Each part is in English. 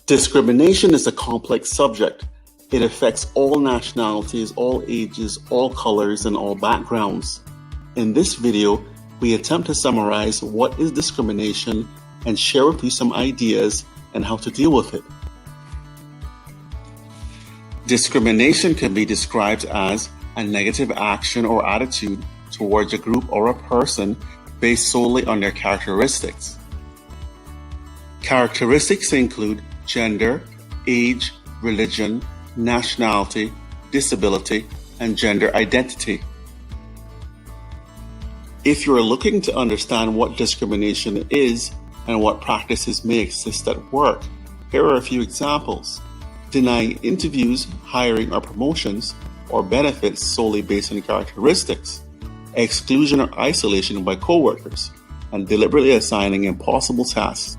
Discrimination is a complex subject. It affects all nationalities, all ages, all colors, and all backgrounds. In this video, we attempt to summarize what is discrimination and share with you some ideas and how to deal with it. Discrimination can be described as a negative action or attitude towards a group or a person based solely on their characteristics. Characteristics include gender, age, religion, nationality, disability, and gender identity. If you are looking to understand what discrimination is and what practices may exist at work, here are a few examples. Denying interviews, hiring or promotions, or benefits solely based on characteristics, exclusion or isolation by coworkers, and deliberately assigning impossible tasks.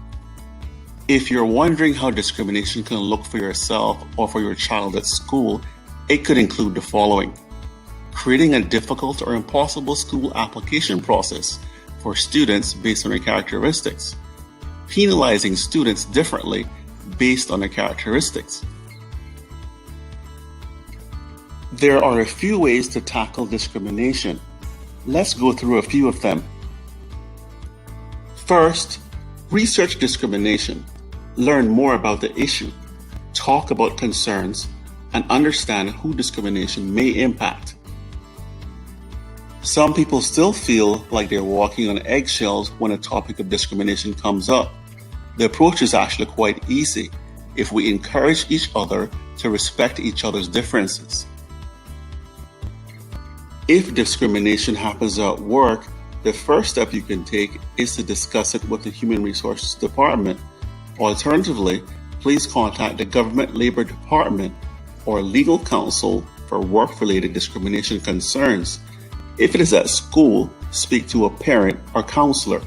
If you're wondering how discrimination can look for yourself or for your child at school, it could include the following: creating a difficult or impossible school application process for students based on their characteristics, penalizing students differently based on their characteristics. There are a few ways to tackle discrimination. Let's go through a few of them. First, research discrimination. Learn more about the issue, talk about concerns, and understand who discrimination may impact. Some people still feel like they're walking on eggshells when a topic of discrimination comes up. The approach is actually quite easy if we encourage each other to respect each other's differences. If discrimination happens at work, the first step you can take is to discuss it with the Human Resources Department. Alternatively, please contact the Government Labor Department or legal counsel for work-related discrimination concerns. If it is at school, speak to a parent or counselor.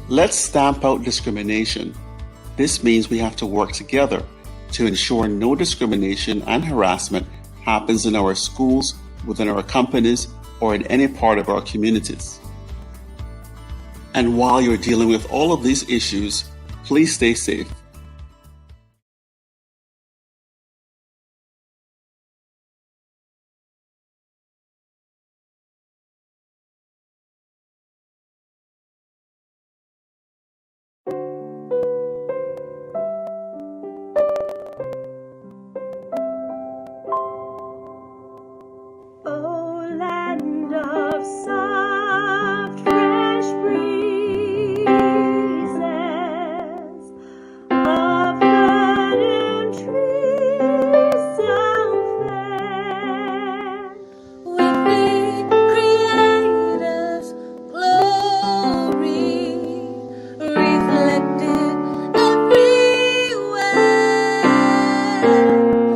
Let's stamp out discrimination. This means we have to work together to ensure no discrimination and harassment happens in our schools, within our companies, or in any part of our communities. And while you're dealing with all of these issues, please stay safe. Oh, land of soft, fresh breezes, of verdant trees so fair, with the Creator's glory reflected everywhere.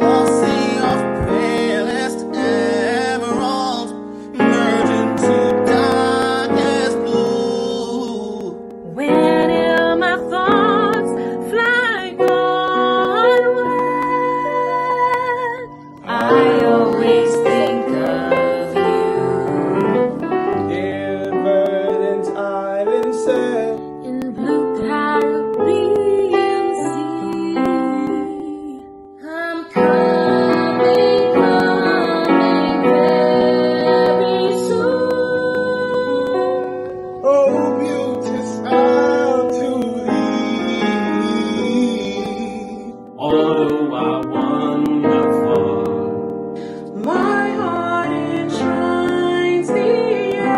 A sea of palest emerald merged into darkest blue. Whenever my thoughts fly onward, I always think of you. In verdant island set, In blue Caribbean sea, I'm coming very soon. oh beautiful to thee. Although I wander far, My heart enshrines thee at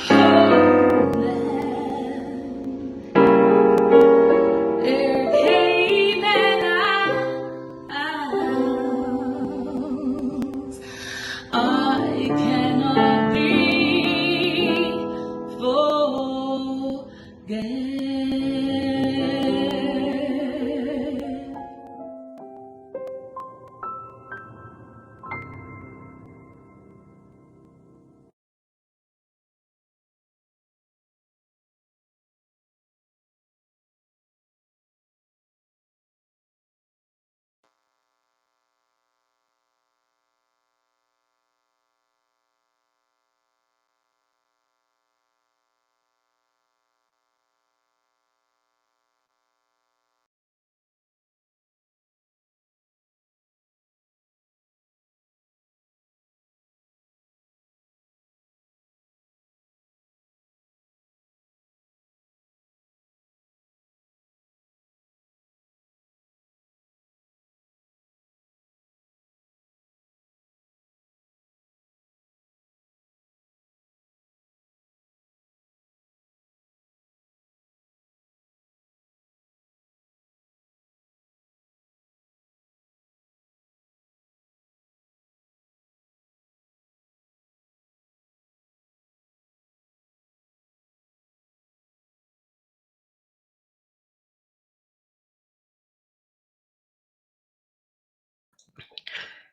home. There came an hours I cannot be forget.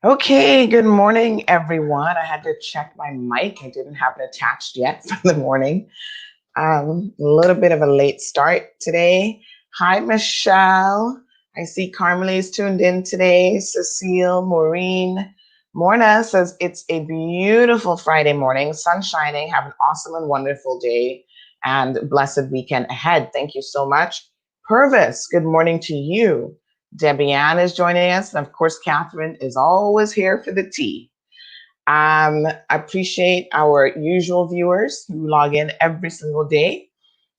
Okay, good morning, everyone. I had to check my mic. I didn't have it attached yet for the morning. A little bit of a late start today. Hi, Michelle. I see Carmelie's tuned in today. Cecile, Maureen, Morna says it's a beautiful Friday morning, sun shining. Have an awesome and wonderful day and blessed weekend ahead. Thank you so much. Purvis, good morning to you. Debbie Ann is joining us. And of course, Catherine is always here for the tea. I appreciate our usual viewers who log in every single day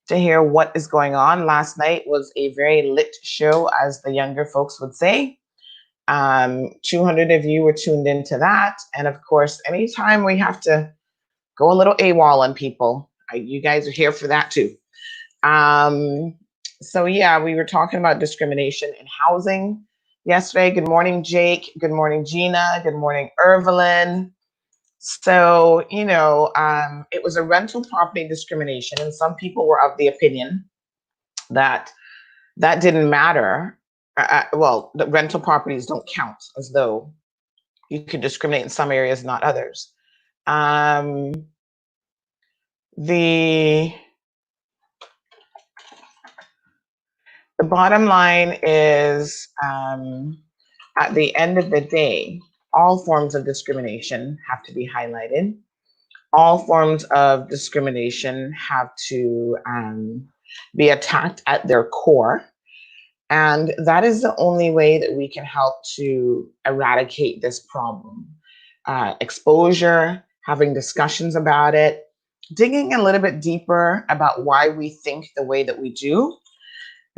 to hear what is going on. Last night was a very lit show, as the younger folks would say. 200 of you were tuned into that. And of course, anytime we have to go a little AWOL on people, you guys are here for that too. So yeah, we were talking about discrimination in housing yesterday. Good morning, Jake. Good morning, Gina. Good morning, Evelyn. So, it was a rental property discrimination, and some people were of the opinion that that didn't matter. Well, the rental properties don't count, as though you could discriminate in some areas, not others. The bottom line is, at the end of the day, all forms of discrimination have to be highlighted. All forms of discrimination have to be attacked at their core. And that is the only way that we can help to eradicate this problem. Exposure, having discussions about it, digging a little bit deeper about why we think the way that we do.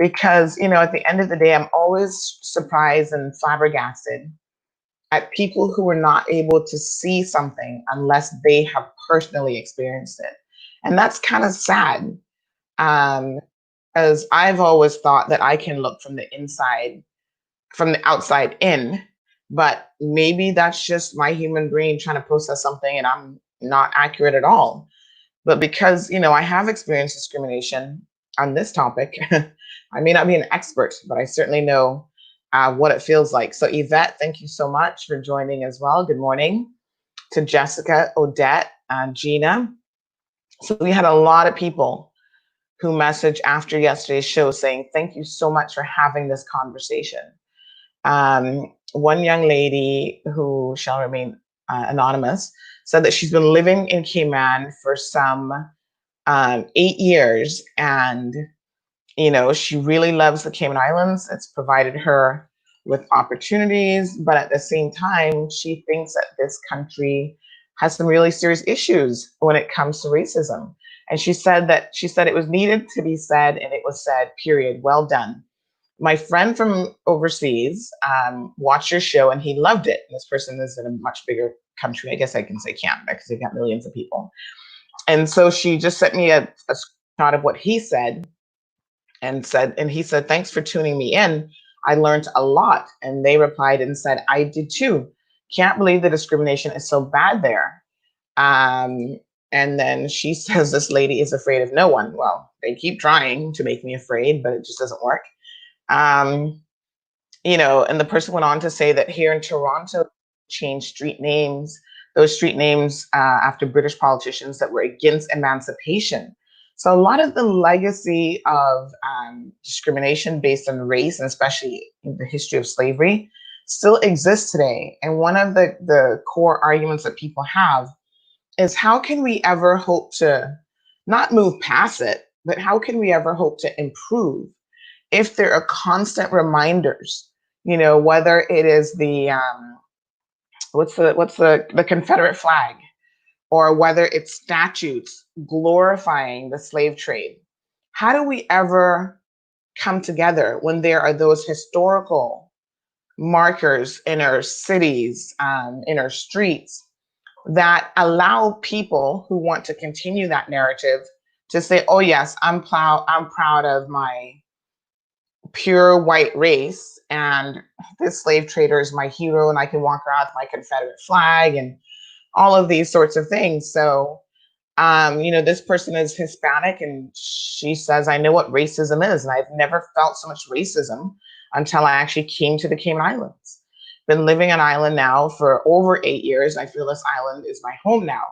Because, at the end of the day, I'm always surprised and flabbergasted at people who are not able to see something unless they have personally experienced it. And that's kind of sad. As I've always thought that I can look from the inside, from the outside in, but maybe that's just my human brain trying to process something and I'm not accurate at all. But because, I have experienced discrimination on this topic, I may not be an expert, but I certainly know what it feels like. So Yvette, thank you so much for joining as well. Good morning to Jessica, Odette, Gina. So we had a lot of people who messaged after yesterday's show saying, thank you so much for having this conversation. One young lady who shall remain anonymous said that she's been living in Cayman for some 8 years, and she really loves the Cayman Islands. It's provided her with opportunities, but at the same time, she thinks that this country has some really serious issues when it comes to racism. And she said it was needed to be said, and it was said, period. Well done. My friend from overseas watched your show and he loved it. And this person is in a much bigger country. I guess I can say Canada because they've got millions of people. And so she just sent me a screenshot of what he said and he said, thanks for tuning me in. I learned a lot. And they replied and said, I did too. Can't believe the discrimination is so bad there. And then she says, this lady is afraid of no one. Well, they keep trying to make me afraid, but it just doesn't work. And the person went on to say that here in Toronto, changed street names, those street names after British politicians that were against emancipation. So a lot of the legacy of discrimination based on race, and especially in the history of slavery, still exists today. And one of the core arguments that people have is, how can we ever hope to not move past it, but how can we ever hope to improve if there are constant reminders, whether it is the what's the Confederate flag, or whether it's statutes glorifying the slave trade. How do we ever come together when there are those historical markers in our cities, in our streets, that allow people who want to continue that narrative to say, oh yes, I'm proud of my pure white race, and this slave trader is my hero, and I can walk around with my Confederate flag and all of these sorts of things. So, this person is Hispanic, and she says, I know what racism is, and I've never felt so much racism until I actually came to the Cayman Islands. Been living on island now for over 8 years. I feel this island is my home now.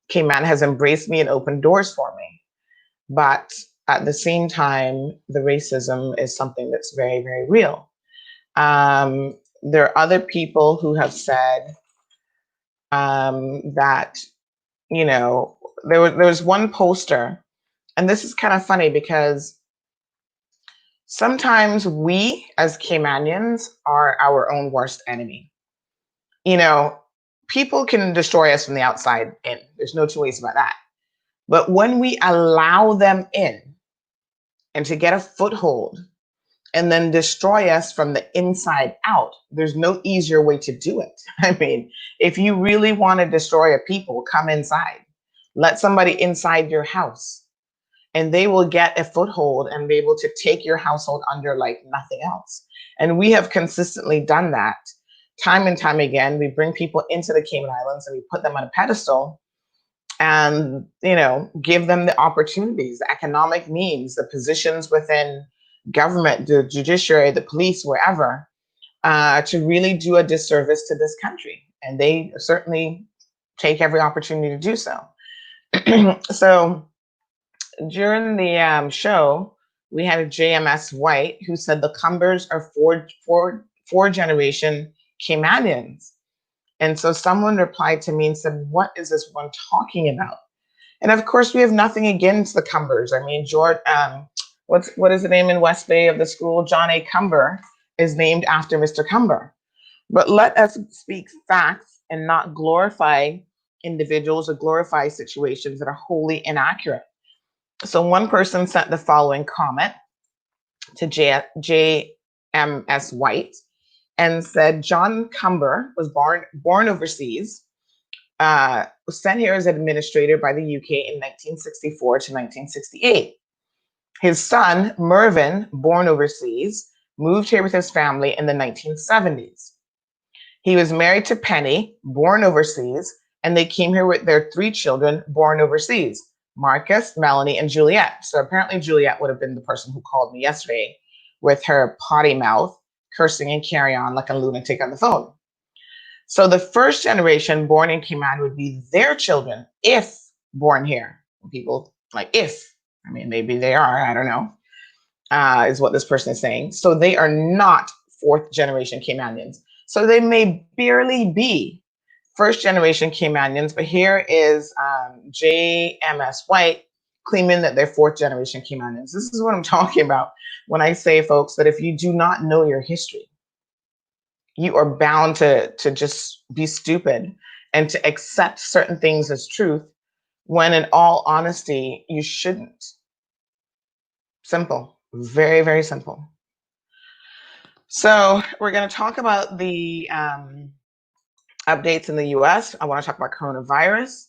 Cayman has embraced me and opened doors for me. But at the same time, the racism is something that's very, very real. There are other people who have said that, you know, there was one poster, and this is kind of funny because sometimes we as Caymanians are our own worst enemy. You know, people can destroy us from the outside in. There's no two ways about that. But when we allow them in and to get a foothold and then destroy us from the inside out, there's no easier way to do it. I mean, if you really want to destroy a people, come inside. Let somebody inside your house and they will get a foothold and be able to take your household under like nothing else. And we have consistently done that time and time again. We bring people into the Cayman Islands and we put them on a pedestal and, you know, give them the opportunities, the economic means, the positions within government, the judiciary, the police, wherever, to really do a disservice to this country. And they certainly take every opportunity to do so. So during the show, we had a JMS White who said the Cumbers are four generation Caymanians. And so someone replied to me and said, what is this one talking about? And of course, we have nothing against the Cumbers. I mean, George, what is the name in West Bay of the school? John A. Cumber is named after Mr. Cumber. But let us speak facts and not glorify individuals or glorify situations that are wholly inaccurate. So one person sent the following comment to JMS White and said, John Cumber was born overseas, was sent here as an administrator by the UK in 1964 to 1968. His son, Mervyn, born overseas, moved here with his family in the 1970s. He was married to Penny, born overseas, and they came here with their 3 children born overseas, Marcus, Melanie, and Juliet. So apparently Juliet would have been the person who called me yesterday with her potty mouth, cursing and carry on like a lunatic on the phone. So the first generation born in Cayman would be their children if born here. People like if, I mean, maybe they are, I don't know, is what this person is saying. So they are not 4th generation Caymanians. So they may barely be 1st generation Caymanians, but here is JMS White claiming that they're 4th generation Caymanians. This is what I'm talking about when I say, folks, that if you do not know your history, you are bound to just be stupid and to accept certain things as truth when in all honesty, you shouldn't. Simple, very, very simple. So we're going to talk about the updates in the US. I want to talk about coronavirus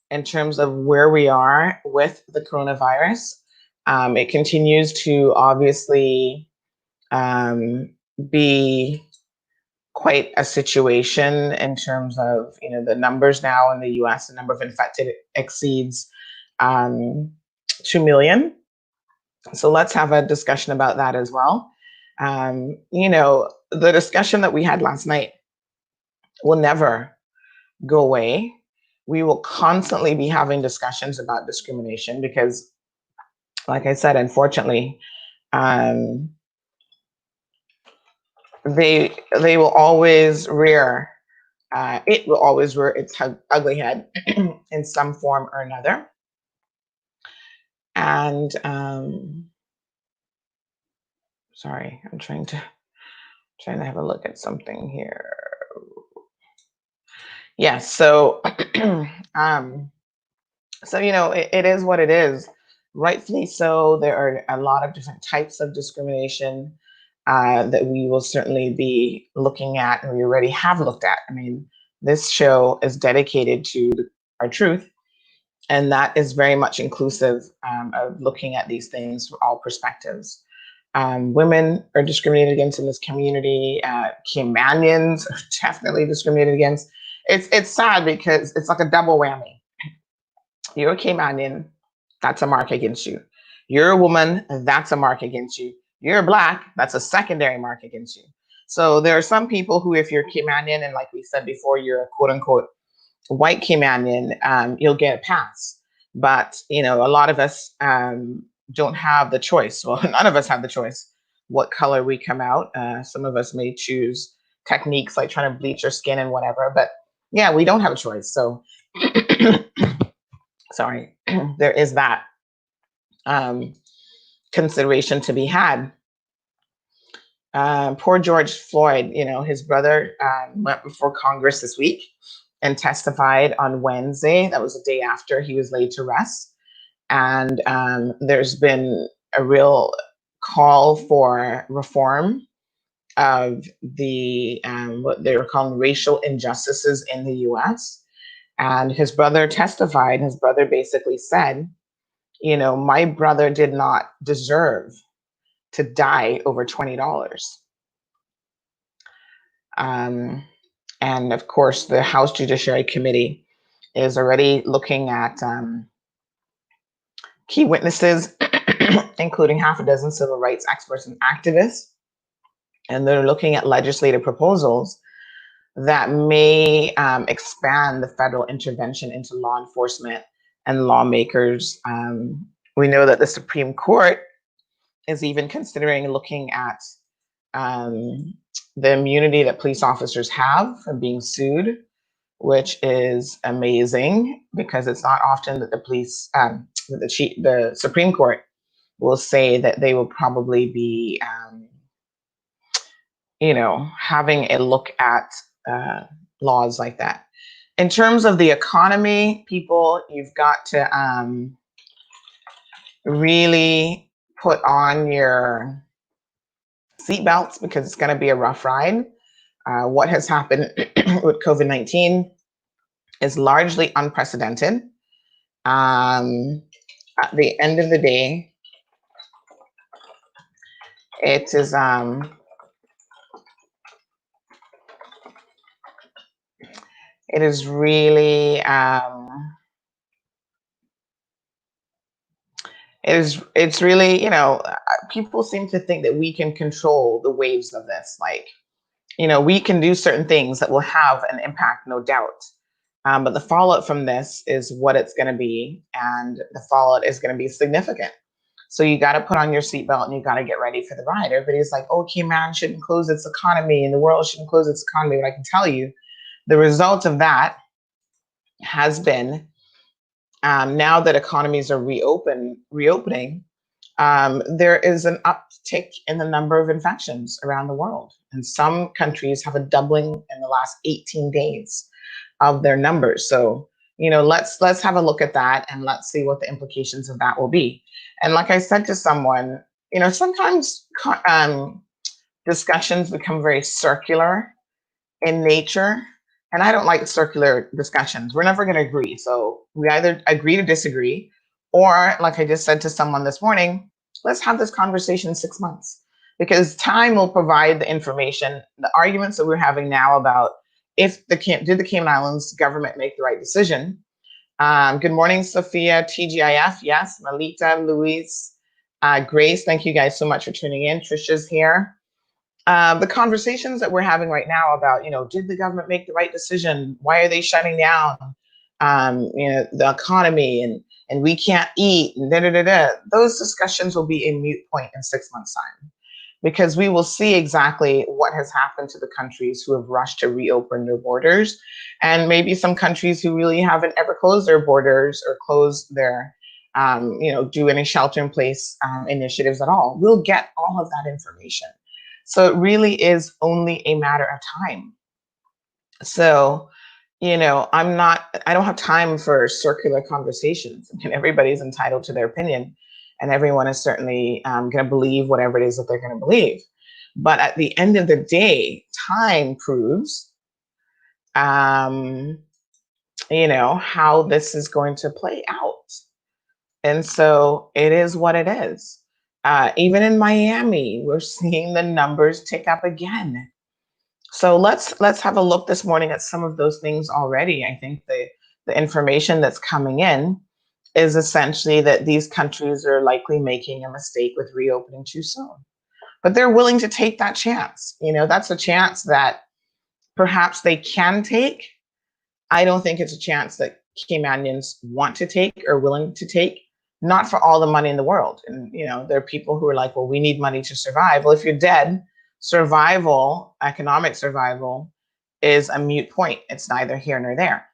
in terms of where we are with the coronavirus. It continues to obviously be quite a situation in terms of, you know, the numbers now in the US, the number of infected exceeds 2 million. So let's have a discussion about that as well. You know, the discussion that we had last night will never go away. We will constantly be having discussions about discrimination because, like I said, unfortunately, they will always rear, it will always rear its ugly head in some form or another. And sorry, I'm trying to have a look at something here. Yeah, so so you know, it is what it is. Rightfully so. There are a lot of different types of discrimination that we will certainly be looking at, and we already have looked at. I mean, this show is dedicated to our truth, and that is very much inclusive of looking at these things from all perspectives. Women are discriminated against in this community. Caymanians are definitely discriminated against. It's sad because it's like a double whammy. You're a Caymanian, that's a mark against you. You're a woman, that's a mark against you. You're Black, that's a secondary mark against you. So there are some people who, if you're Caymanian and like we said before, you're a quote unquote white Caymanian, you'll get a pass. But you know, a lot of us don't have the choice. Well, none of us have the choice what color we come out. Some of us may choose techniques like trying to bleach our skin and whatever, but yeah, we don't have a choice. So sorry, there is that consideration to be had. Poor George Floyd, you know, his brother went before Congress this week and testified on Wednesday. That was the day after he was laid to rest. And there's been a real call for reform of the what they were calling racial injustices in the US. And his brother testified. His brother basically said, you know, my brother did not deserve to die over $20. And of course, the House Judiciary Committee is already looking at key witnesses, including half a dozen civil rights experts and activists. And they're looking at legislative proposals that may expand the federal intervention into law enforcement and lawmakers. We know that the Supreme Court is even considering looking at the immunity that police officers have from being sued, which is amazing because it's not often that the police, the Supreme Court will say that they will probably be, you know, having a look at laws like that. In terms of the economy, people, you've got to really put on your seatbelts because it's going to be a rough ride. What has happened with COVID-19 is largely unprecedented. At the end of the day, it is really it's really, you know, people seem to think that we can control the waves of this. Like, you know, we can do certain things that will have an impact, no doubt. But the fallout from this is what it's going to be, and the fallout is going to be significant. So you got to put on your seatbelt and you got to get ready for the ride. Everybody's like, oh, Cayman shouldn't close its economy and the world shouldn't close its economy. But I can tell you, the result of that has been now that economies are reopening, there is an uptick in the number of infections around the world. And some countries have a doubling in the last 18 days of their numbers. So, you know, let's have a look at that and let's see what the implications of that will be. And like I said to someone, you know, sometimes discussions become very circular in nature. And I don't like circular discussions. We're never going to agree. So we either agree to disagree, or like I just said to someone this morning, let's have this conversation in 6 months, because time will provide the information. The arguments that we're having now about did the Cayman Islands government make the right decision? Good morning, Sophia, TGIF, yes, Melita, Luis, Grace, thank you guys so much for tuning in. Trisha's here. The conversations that we're having right now about, you know, did the government make the right decision? Why are they shutting down, you know, the economy and we can't eat and those discussions will be a moot point in 6 months' time, because we will see exactly what has happened to the countries who have rushed to reopen their borders, and maybe some countries who really haven't ever closed their borders or closed their, you know, do any shelter in place initiatives at all. We'll get all of that information. So it really is only a matter of time. So, you know, I don't have time for circular conversations. I mean, everybody's entitled to their opinion, and everyone is certainly going to believe whatever it is that they're going to believe. But at the end of the day, time proves, you know, how this is going to play out. And so it is what it is. Even in Miami, we're seeing the numbers tick up again. So let's have a look this morning at some of those things already. I think the information that's coming in is essentially that these countries are likely making a mistake with reopening too soon. but they're willing to take that chance. That's a chance that perhaps they can take. I don't think it's a chance that Caymanians want to take or willing to take, not for all the money in the world. And, there are people who are like, well, we need money to survive. Well, if you're dead, survival, economic survival, is a moot point. It's neither here nor there.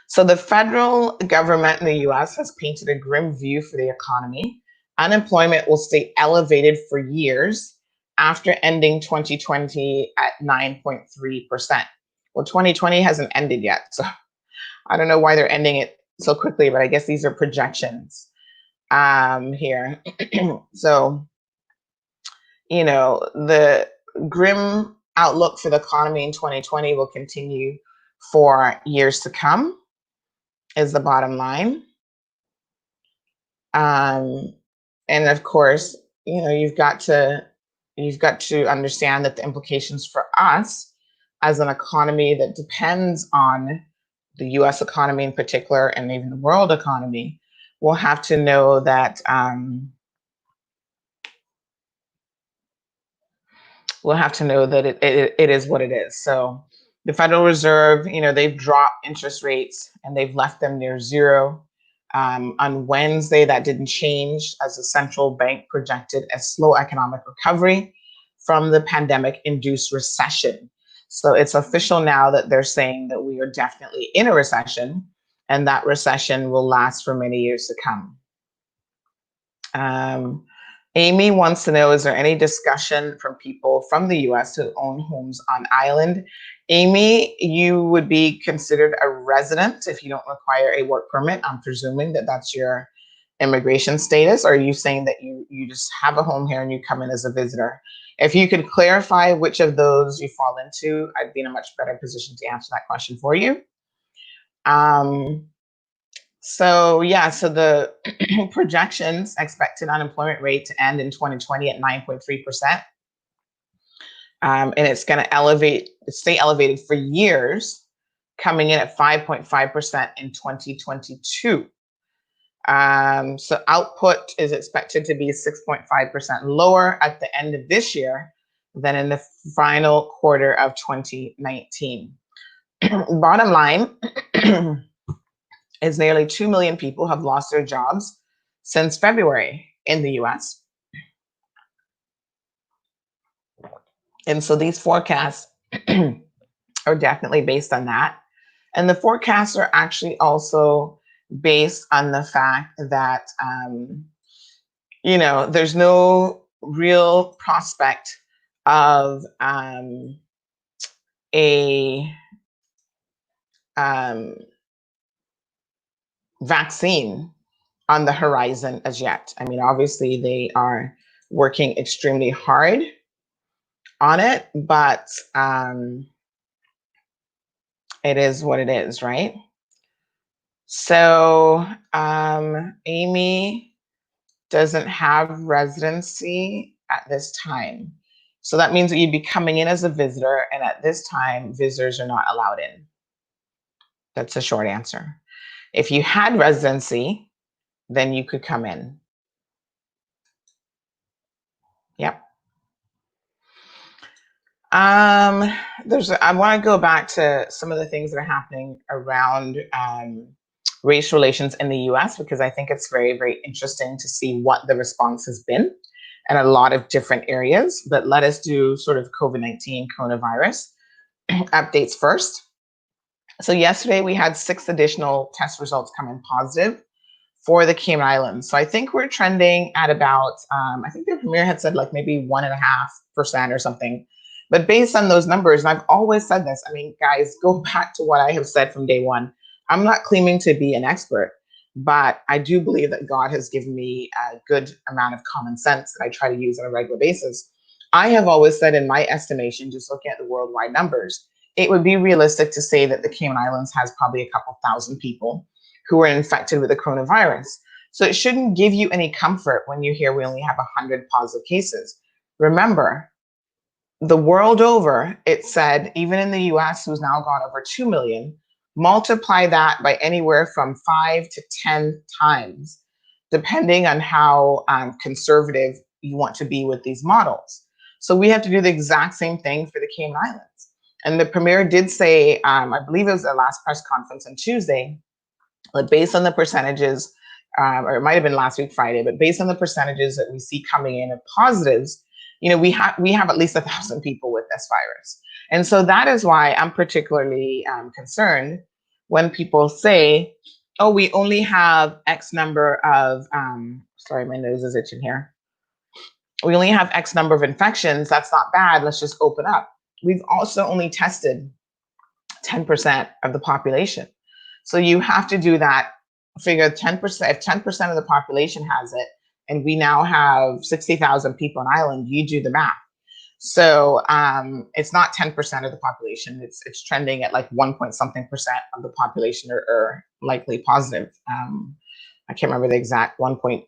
So the federal government in the US has painted a grim view for the economy. Unemployment will stay elevated for years after ending 2020 at 9.3%. Well, 2020 hasn't ended yet, so I don't know why they're ending it so quickly, but I guess these are projections here. So, the grim outlook for the economy in 2020 will continue for years to come, is the bottom line. And of course, you've got to understand that the implications for us as an economy that depends on the US economy in particular, and even the world economy, will have to know that it is what it is. So the Federal Reserve, they've dropped interest rates and they've left them near zero. On Wednesday, that didn't change as the central bank projected a slow economic recovery from the pandemic-induced recession. So it's official now that they're saying that we are definitely in a recession, and that recession will last for many years to come. Amy wants to know, is there any discussion from people from the US who own homes on island? Amy, you would be considered a resident if you don't require a work permit. I'm presuming that that's your immigration status. Or are you saying that you just have a home here and you come in as a visitor? If you could clarify which of those you fall into, I'd be in a much better position to answer that question for you. So the projections expected unemployment rate to end in 2020 at 9.3%. And it's going to stay elevated for years, coming in at 5.5% in 2022. So output is expected to be 6.5% lower at the end of this year than in the final quarter of 2019. Bottom line is nearly 2 million people have lost their jobs since February in the US. And so these forecasts are definitely based on that. And the forecasts are actually also based on the fact that, there's no real prospect of a vaccine on the horizon as yet. I mean, obviously they are working extremely hard on it, but it is what it is, right? So Amy doesn't have residency at this time. So that means that you'd be coming in as a visitor, and at this time, visitors are not allowed in. That's a short answer. If you had residency, then you could come in. Yep. I want to go back to some of the things that are happening around race relations in the US, because I think it's very, very interesting to see what the response has been in a lot of different areas. But let us do sort of COVID-19 coronavirus updates first. So yesterday we had 6 additional test results come in positive for the Cayman Islands. So I think we're trending at about, I think the premier had said like maybe 1.5% or something. But based on those numbers, and I've always said this, I mean, guys, go back to what I have said from day one. I'm not claiming to be an expert, but I do believe that God has given me a good amount of common sense that I try to use on a regular basis. I have always said, in my estimation, just looking at the worldwide numbers, it would be realistic to say that the Cayman Islands has probably a couple thousand people who are infected with the coronavirus. So it shouldn't give you any comfort when you hear we only have 100 positive cases. Remember, the world over, it said, even in the US, who's now gone over 2 million, multiply that by anywhere from 5 to 10 times, depending on how conservative you want to be with these models. So we have to do the exact same thing for the Cayman Islands. And the premier did say, I believe it was the last press conference on Tuesday, that based on the percentages, or it might have been last week Friday, but based on the percentages that we see coming in of positives, we have at least 1,000 people with this virus. And so that is why I'm particularly concerned when people say, oh, we only have X number of, sorry, my nose is itching here. We only have X number of infections. That's not bad. Let's just open up. We've also only tested 10% of the population. So you have to do that, figure 10%, if 10% of the population has it, and we now have 60,000 people on island, you do the math. So it's not 10% of the population. It's trending at like 1.something% of the population are likely positive. I can't remember the exact 1.5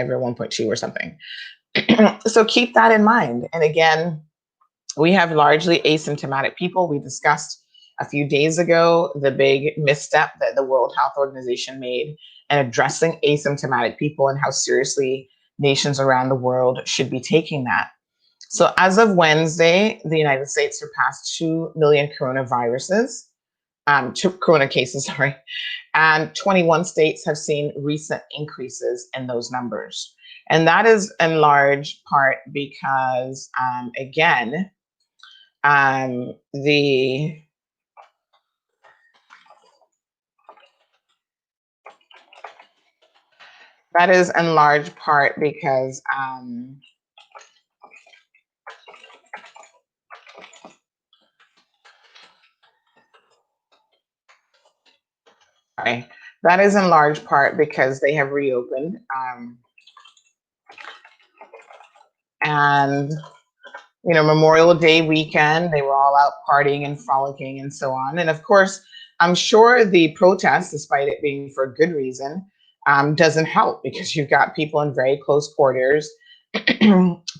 or 1.2 or something. So keep that in mind. And again, we have largely asymptomatic people. We discussed a few days ago the big misstep that the World Health Organization made in addressing asymptomatic people and how seriously nations around the world should be taking that. So as of Wednesday, the United States surpassed 2 million coronaviruses, 2 corona cases, sorry, and 21 states have seen recent increases in those numbers. And that is in large part because, again, that is in large part because sorry, that is in large part because they have reopened, and Memorial Day weekend, they were all out partying and frolicking and so on. And of course, I'm sure the protest, despite it being for a good reason, doesn't help because you've got people in very close quarters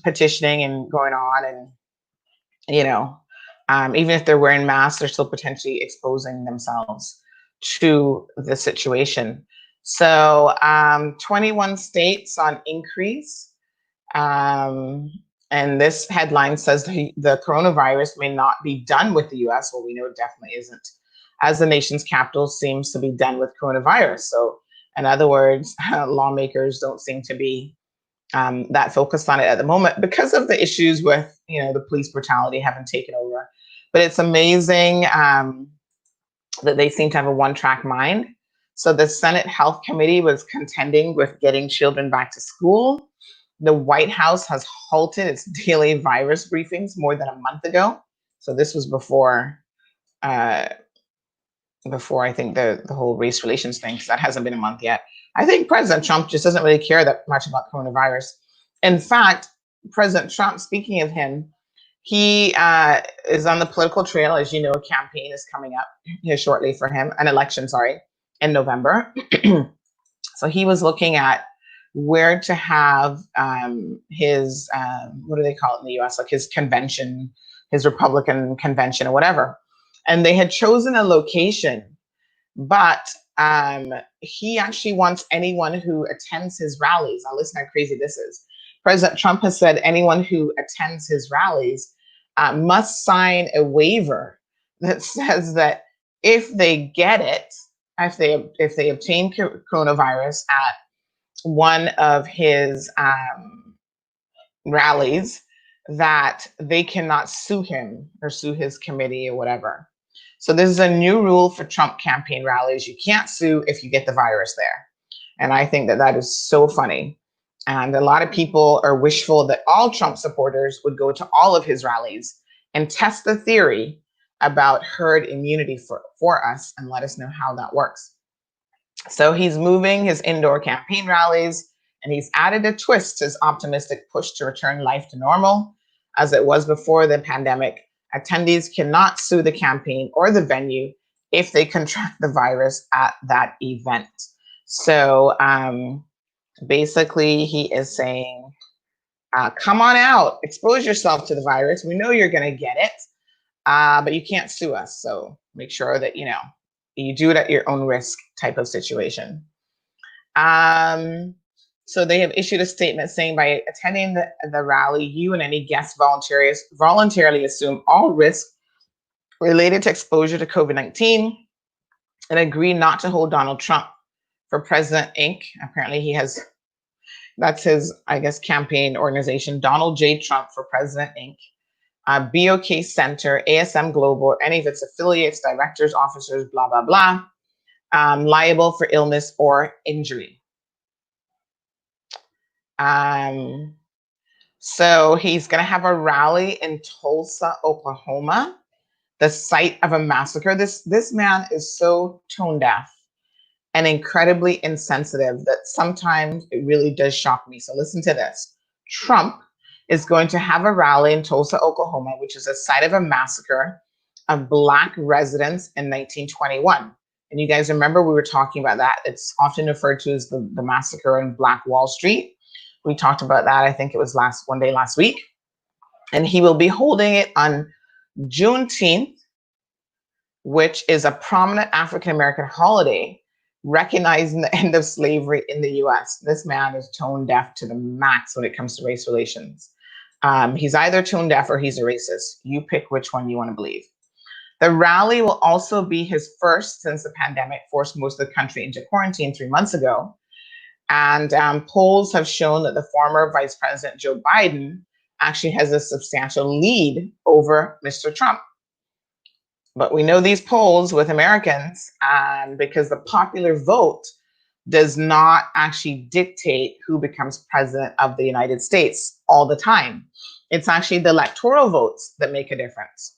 petitioning and going on, and even if they're wearing masks, they're still potentially exposing themselves to the situation. So 21 states on increase. And this headline says the coronavirus may not be done with the US. Well, we know it definitely isn't, as the nation's capital seems to be done with coronavirus. So in other words, lawmakers don't seem to be that focused on it at the moment because of the issues with, the police brutality having taken over. But it's amazing that they seem to have a one-track mind. So the Senate Health Committee was contending with getting children back to school. The White House has halted its daily virus briefings more than a month ago. So this was before I think the whole race relations thing, because that hasn't been a month yet. I think President Trump just doesn't really care that much about coronavirus. In fact, President Trump, speaking of him, he is on the political trail. As you know, a campaign is coming up here shortly for him, an election, in November. So he was looking at where to have his, what do they call it in the US, like his convention, his Republican convention or whatever. And they had chosen a location, but he actually wants anyone who attends his rallies. Now listen how crazy this is. President Trump has said anyone who attends his rallies must sign a waiver that says that if they get it, if they obtain coronavirus at one of his rallies, that they cannot sue him or sue his committee or whatever. So this is a new rule for Trump campaign rallies. You can't sue if you get the virus there. And I think that is so funny. And a lot of people are wishful that all Trump supporters would go to all of his rallies and test the theory about herd immunity for us and let us know how that works. So he's moving his indoor campaign rallies, and he's added a twist to his optimistic push to return life to normal. As it was before the pandemic, attendees cannot sue the campaign or the venue if they contract the virus at that event. So basically, he is saying, come on out, expose yourself to the virus. We know you're going to get it, but you can't sue us. So make sure that, you do it at your own risk type of situation. So they have issued a statement saying by attending the rally, you and any guests voluntarily assume all risks related to exposure to COVID-19 and agree not to hold Donald Trump for President Inc. Apparently that's his, I guess, campaign organization, Donald J. Trump for President Inc., BOK Center, ASM Global, or any of its affiliates, directors, officers, blah, blah, blah, liable for illness or injury. So he's going to have a rally in Tulsa, Oklahoma, the site of a massacre. This man is so tone deaf and incredibly insensitive that sometimes it really does shock me. So listen to this. Trump is going to have a rally in Tulsa, Oklahoma, which is a site of a massacre of Black residents in 1921. And you guys remember we were talking about that. It's often referred to as the massacre in Black Wall Street. We talked about that, I think it was one day last week. And he will be holding it on Juneteenth, which is a prominent African-American holiday recognizing the end of slavery in the US. This man is tone deaf to the max when it comes to race relations. He's either tone deaf or he's a racist. You pick which one you want to believe. The rally will also be his first since the pandemic forced most of the country into quarantine 3 months ago. And polls have shown that the former Vice President Joe Biden actually has a substantial lead over Mr. Trump. But we know these polls with Americans, because the popular vote does not actually dictate who becomes president of the United States all the time. It's actually the electoral votes that make a difference.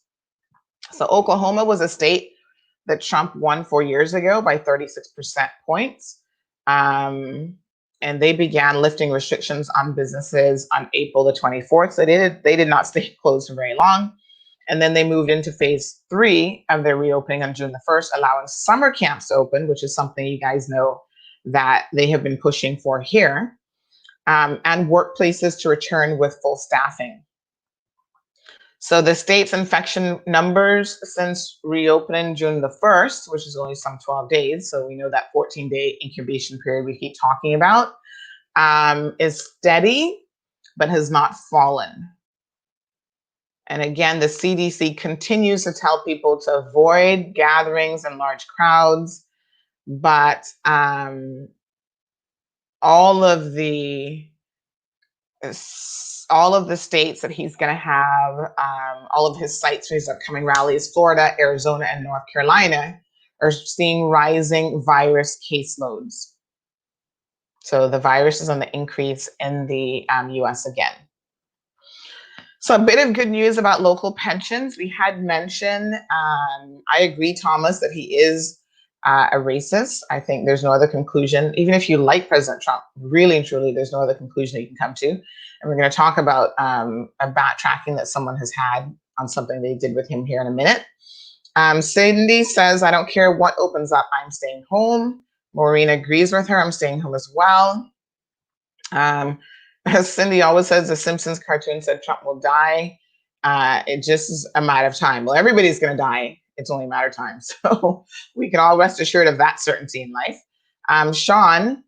So Oklahoma was a state that Trump won 4 years ago by 36% points. And they began lifting restrictions on businesses on April the 24th. So they did not stay closed for very long. And then they moved into phase 3 of their reopening on June the 1st, allowing summer camps to open, which is something you guys know that they have been pushing for here, and workplaces to return with full staffing. So the state's infection numbers since reopening June the 1st, which is only some 12 days, so we know that 14-day incubation period we keep talking about, is steady, but has not fallen. And again, the CDC continues to tell people to avoid gatherings and large crowds, but all of the states that he's going to have, all of his sites for his upcoming rallies, Florida, Arizona, and North Carolina, are seeing rising virus caseloads. So the virus is on the increase in the US again. So a bit of good news about local pensions. We had mentioned, I agree, Thomas, that he is a racist. I think there's no other conclusion, even if you like President Trump, really and truly, there's no other conclusion you can come to. And we're going to talk about a backtracking that someone has had on something they did with him here in a minute. Cindy says, I don't care what opens up, I'm staying home. Maureen agrees with her, I'm staying home as well. As Cindy always says, the Simpsons cartoon said Trump will die. It just is a matter of time. Well, everybody's going to die. It's only a matter of time. So we can all rest assured of that certainty in life. Sean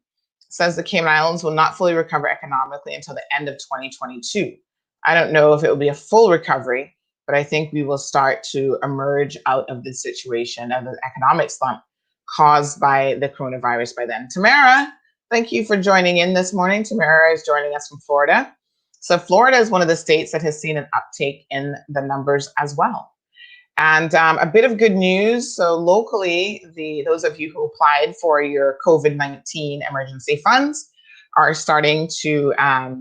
says the Cayman Islands will not fully recover economically until the end of 2022. I don't know if it will be a full recovery, but I think we will start to emerge out of this situation of the economic slump caused by the coronavirus by then. Tamara, thank you for joining in this morning. Tamara is joining us from Florida. So Florida is one of the states that has seen an uptake in the numbers as well. And a bit of good news. So locally, those of you who applied for your COVID-19 emergency funds are starting to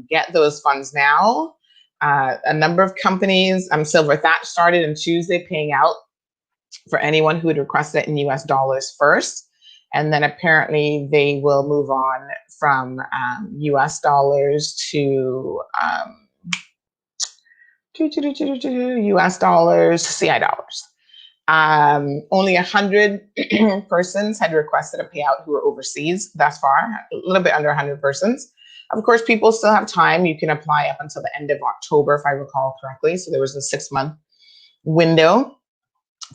get those funds now. A number of companies, Silver Thatch started on Tuesday paying out for anyone who had requested it in US dollars first. And then apparently they will move on from US dollars to US dollars, CI dollars. Only 100 persons had requested a payout who were overseas thus far, a little bit under 100 persons. Of course, people still have time. You can apply up until the end of October, if I recall correctly. So there was a 6-month window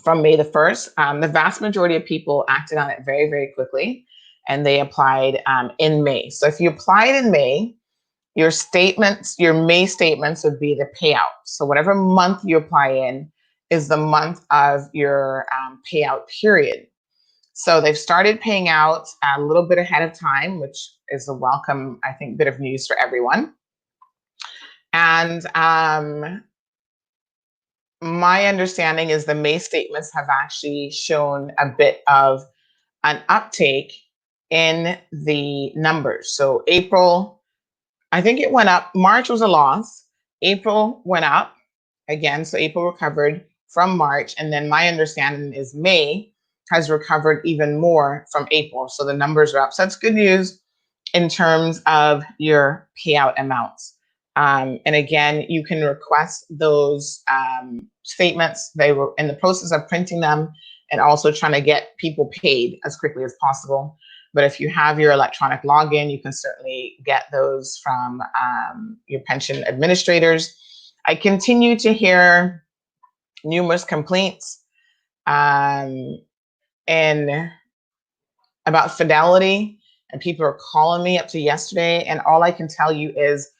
from May the 1st. The vast majority of people acted on it very, very quickly. and they applied in May. So if you applied in May, your statements, your May statements would be the payout. So whatever month you apply in is the month of your payout period. So they've started paying out a little bit ahead of time, which is a welcome, I think, bit of news for everyone. And my understanding is the May statements have actually shown a bit of an uptake in the numbers. So April, I think it went up. March was a loss. April went up again. So April recovered from March. And then my understanding is May has recovered even more from April. So the numbers are up. So that's good news in terms of your payout amounts. And again, you can request those statements. They were in the process of printing them and also trying to get people paid as quickly as possible. But if you have your electronic login, you can certainly get those from your pension administrators. I continue to hear numerous complaints and about Fidelity, and people are calling me up to yesterday, and all I can tell you is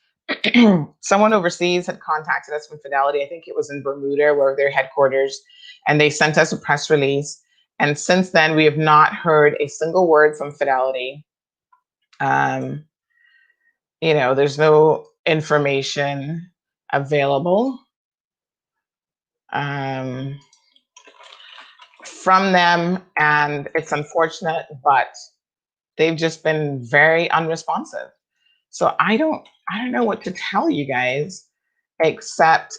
someone overseas had contacted us from Fidelity. I think it was in Bermuda, where their headquarters, and they sent us a press release. And since then, we have not heard a single word from Fidelity. You know, there's no information available from them, and it's unfortunate, but they've just been very unresponsive. So I don't know what to tell you guys, except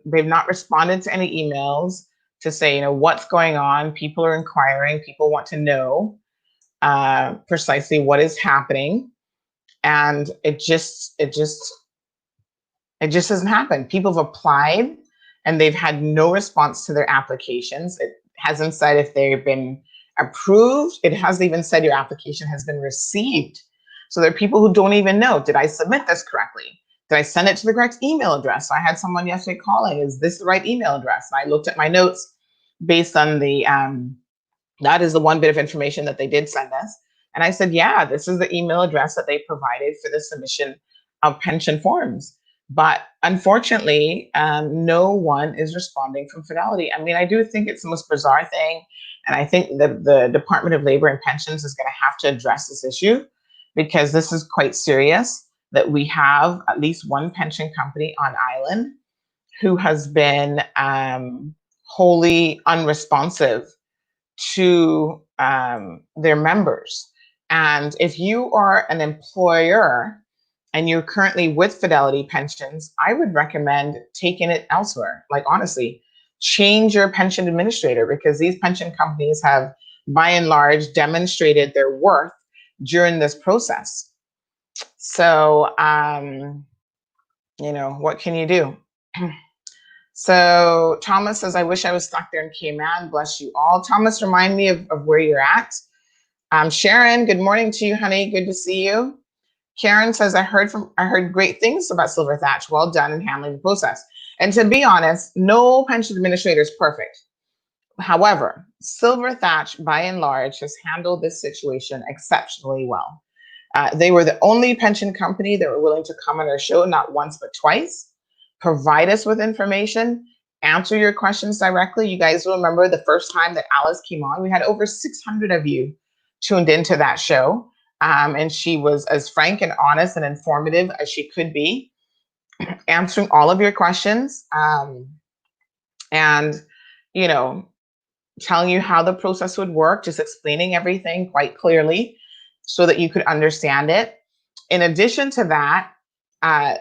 they've not responded to any emails to say, you know, what's going on. People are inquiring. People want to know precisely what is happening, and it just hasn't happened. People have applied, and they've had no response to their applications. It hasn't said if they've been approved. It hasn't even said your application has been received. So there are people who don't even know, did I submit this correctly? Did I send it to the correct email address? So I had someone yesterday calling, is this the right email address? And I looked at my notes based on the, that is the one bit of information that they did send us. And I said, yeah, this is the email address that they provided for the submission of pension forms. But unfortunately, no one is responding from Fidelity. I mean, I do think it's the most bizarre thing. And I think that the Department of Labor and Pensions is going to have to address this issue, because this is quite serious, that we have at least one pension company on island who has been wholly unresponsive to their members. And if you are an employer and you're currently with Fidelity Pensions, I would recommend taking it elsewhere. Like, honestly, change your pension administrator, because these pension companies have, by and large, demonstrated their worth during this process. So, you know, what can you do? So Thomas says, I wish I was stuck there in Cayman. Bless you all. Thomas, remind me of where you're at. Sharon, good morning to you, honey. Good to see you. Karen says, I heard great things about Silver Thatch. Well done in handling the process. And to be honest, no pension administrator is perfect. However, Silver Thatch, by and large, has handled this situation exceptionally well. They were the only pension company that were willing to come on our show, not once, but twice, provide us with information, answer your questions directly. You guys will remember the first time that Alice came on, we had over 600 of you tuned into that show. And she was as frank and honest and informative as she could be, answering all of your questions, and, you know, telling you how the process would work, just explaining everything quite clearly so that you could understand it. In addition to that,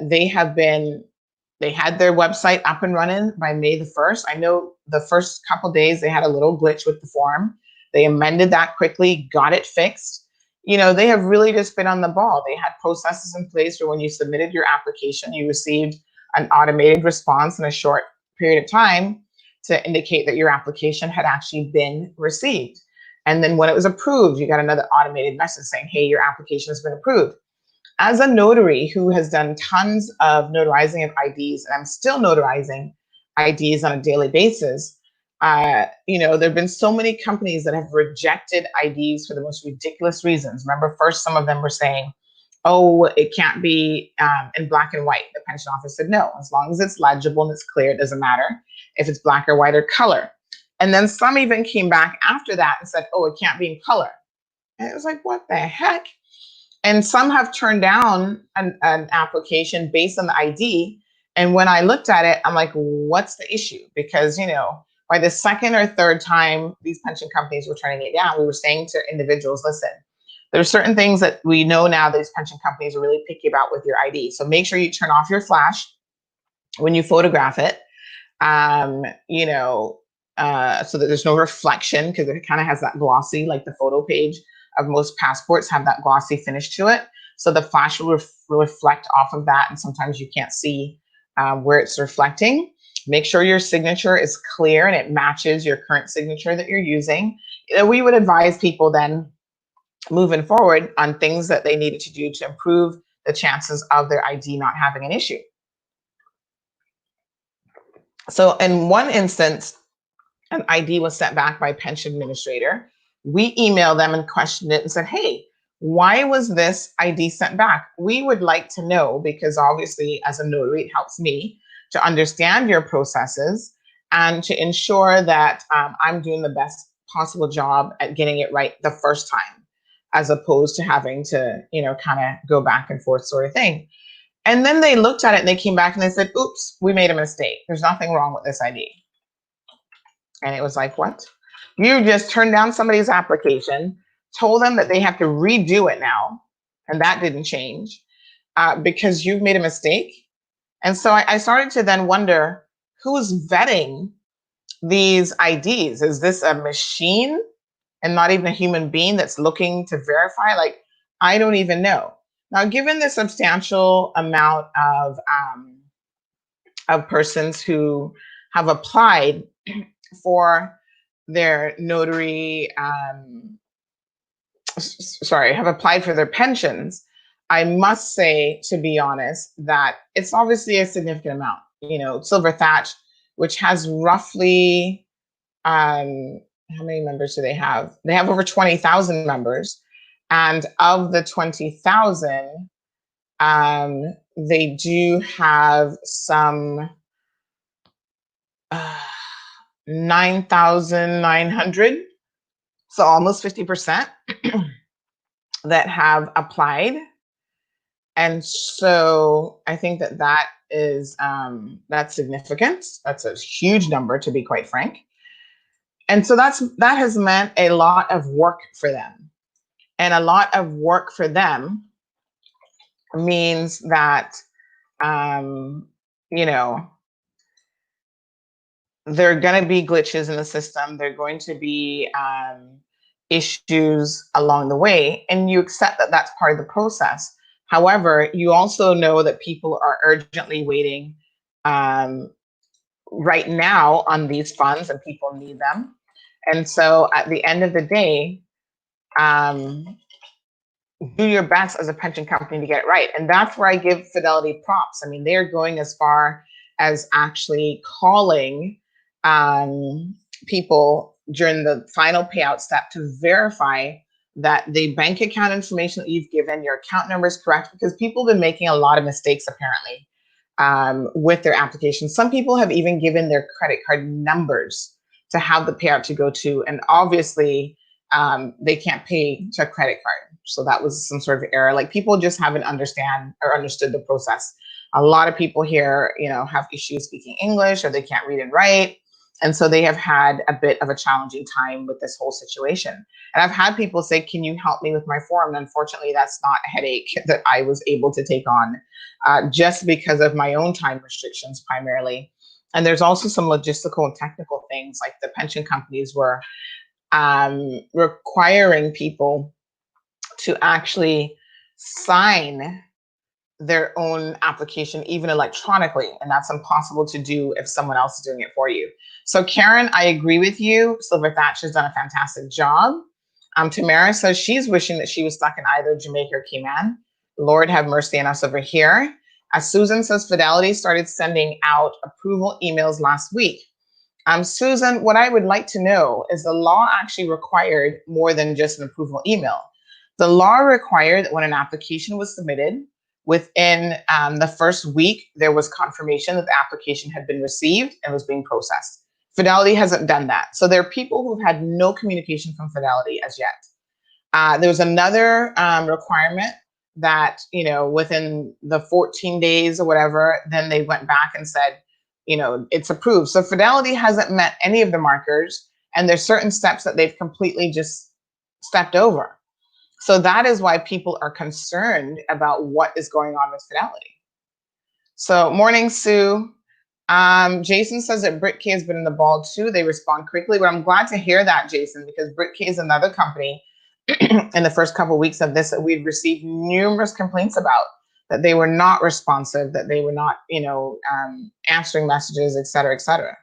they had their website up and running by May the 1st. I know the first couple days they had a little glitch with the form. They amended that quickly, got it fixed. You know, they have really just been on the ball. They had processes in place where when you submitted your application, you received an automated response in a short period of time to indicate that your application had actually been received. And then when it was approved, you got another automated message saying, hey, your application has been approved. As a notary who has done tons of notarizing of IDs, and I'm still notarizing IDs on a daily basis, There have been so many companies that have rejected IDs for the most ridiculous reasons. Remember, first, some of them were saying, oh, it can't be in black and white. The pension office said, no, as long as it's legible and it's clear, it doesn't matter if it's black or white or color. And then some even came back after that and said, oh, it can't be in color. And it was like, what the heck? And some have turned down an application based on the ID. And when I looked at it, I'm like, what's the issue? Because, by the second or third time these pension companies were turning it down, we were saying to individuals, listen, there are certain things that we know now these pension companies are really picky about with your ID. So make sure you turn off your flash when you photograph it, so that there's no reflection, because it kind of has that glossy, like the photo page of most passports have that glossy finish to it. So the flash will reflect off of that, and sometimes you can't see where it's reflecting. Make sure your signature is clear and it matches your current signature that you're using. We would advise people then moving forward on things that they needed to do to improve the chances of their ID not having an issue. So in one instance, an ID was sent back by a pension administrator. We emailed them and questioned it and said, hey, why was this ID sent back? We would like to know, because obviously as a notary, it helps me to understand your processes and to ensure that I'm doing the best possible job at getting it right the first time, as opposed to having to, kind of go back and forth sort of thing. And then they looked at it and they came back and they said, oops, we made a mistake. There's nothing wrong with this ID. And it was like, what? You just turned down somebody's application, told them that they have to redo it now, and that didn't change because you've made a mistake. And so I started to then wonder, who's vetting these IDs? Is this a machine and not even a human being that's looking to verify? Like, I don't even know. Now, given the substantial amount of persons who have applied for their notary, have applied for their pensions, I must say, to be honest, that it's obviously a significant amount. Silver Thatch, which has roughly, how many members do they have? They have over 20,000 members. And of the 20,000, they do have some 9,900, so almost 50% that have applied. And so I think that is that's significant. That's a huge number, to be quite frank. And so that has meant a lot of work for them. And a lot of work for them means that, there are going to be glitches in the system. There are going to be issues along the way, and you accept that that's part of the process. However, you also know that people are urgently waiting right now on these funds, and people need them. And so at the end of the day, do your best as a pension company to get it right. And that's where I give Fidelity props. I mean, they're going as far as actually calling people during the final payout step to verify that the bank account information that you've given, your account number is correct, because people have been making a lot of mistakes apparently with their applications. Some people have even given their credit card numbers to have the payout to go to, and obviously they can't pay to a credit card. So that was some sort of error. Like, people just haven't understood the process. A lot of people here, have issues speaking English, or they can't read and write. And so they have had a bit of a challenging time with this whole situation. And I've had people say, can you help me with my form? And unfortunately, that's not a headache that I was able to take on just because of my own time restrictions primarily. And there's also some logistical and technical things, like the pension companies were requiring people to actually sign their own application, even electronically, and that's impossible to do if someone else is doing it for you. So Karen, I agree with you. Silver Thatch has done a fantastic job. Tamara says she's wishing that she was stuck in either Jamaica or Cayman. Lord have mercy on us over here. As Susan says, Fidelity started sending out approval emails last week. Susan, what I would like to know is the law actually required more than just an approval email. The law required that when an application was submitted, within the first week, there was confirmation that the application had been received and was being processed. Fidelity hasn't done that. So there are people who've had no communication from Fidelity as yet. There was another requirement that, within the 14 days or whatever, then they went back and said, it's approved. So Fidelity hasn't met any of the markers, and there's certain steps that they've completely just stepped over. So that is why people are concerned about what is going on with Fidelity. So morning, Sue. Jason says that BritK has been in the ball too. They respond quickly, but I'm glad to hear that, Jason, because BritK is another company in the first couple of weeks of this that we've received numerous complaints about, that they were not responsive, that they were not, answering messages, et cetera, et cetera.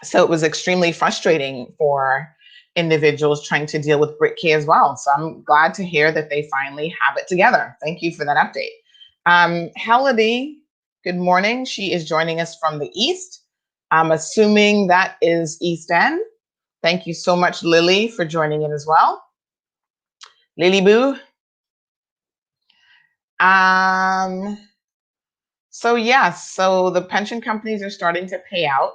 So it was extremely frustrating for individuals trying to deal with BritK as well. So I'm glad to hear that they finally have it together. Thank you for that update. Helody, good morning. She is joining us from the East. I'm assuming that is East End. Thank you so much, Lily, for joining in as well. Lily Boo. So yes, so the pension companies are starting to pay out.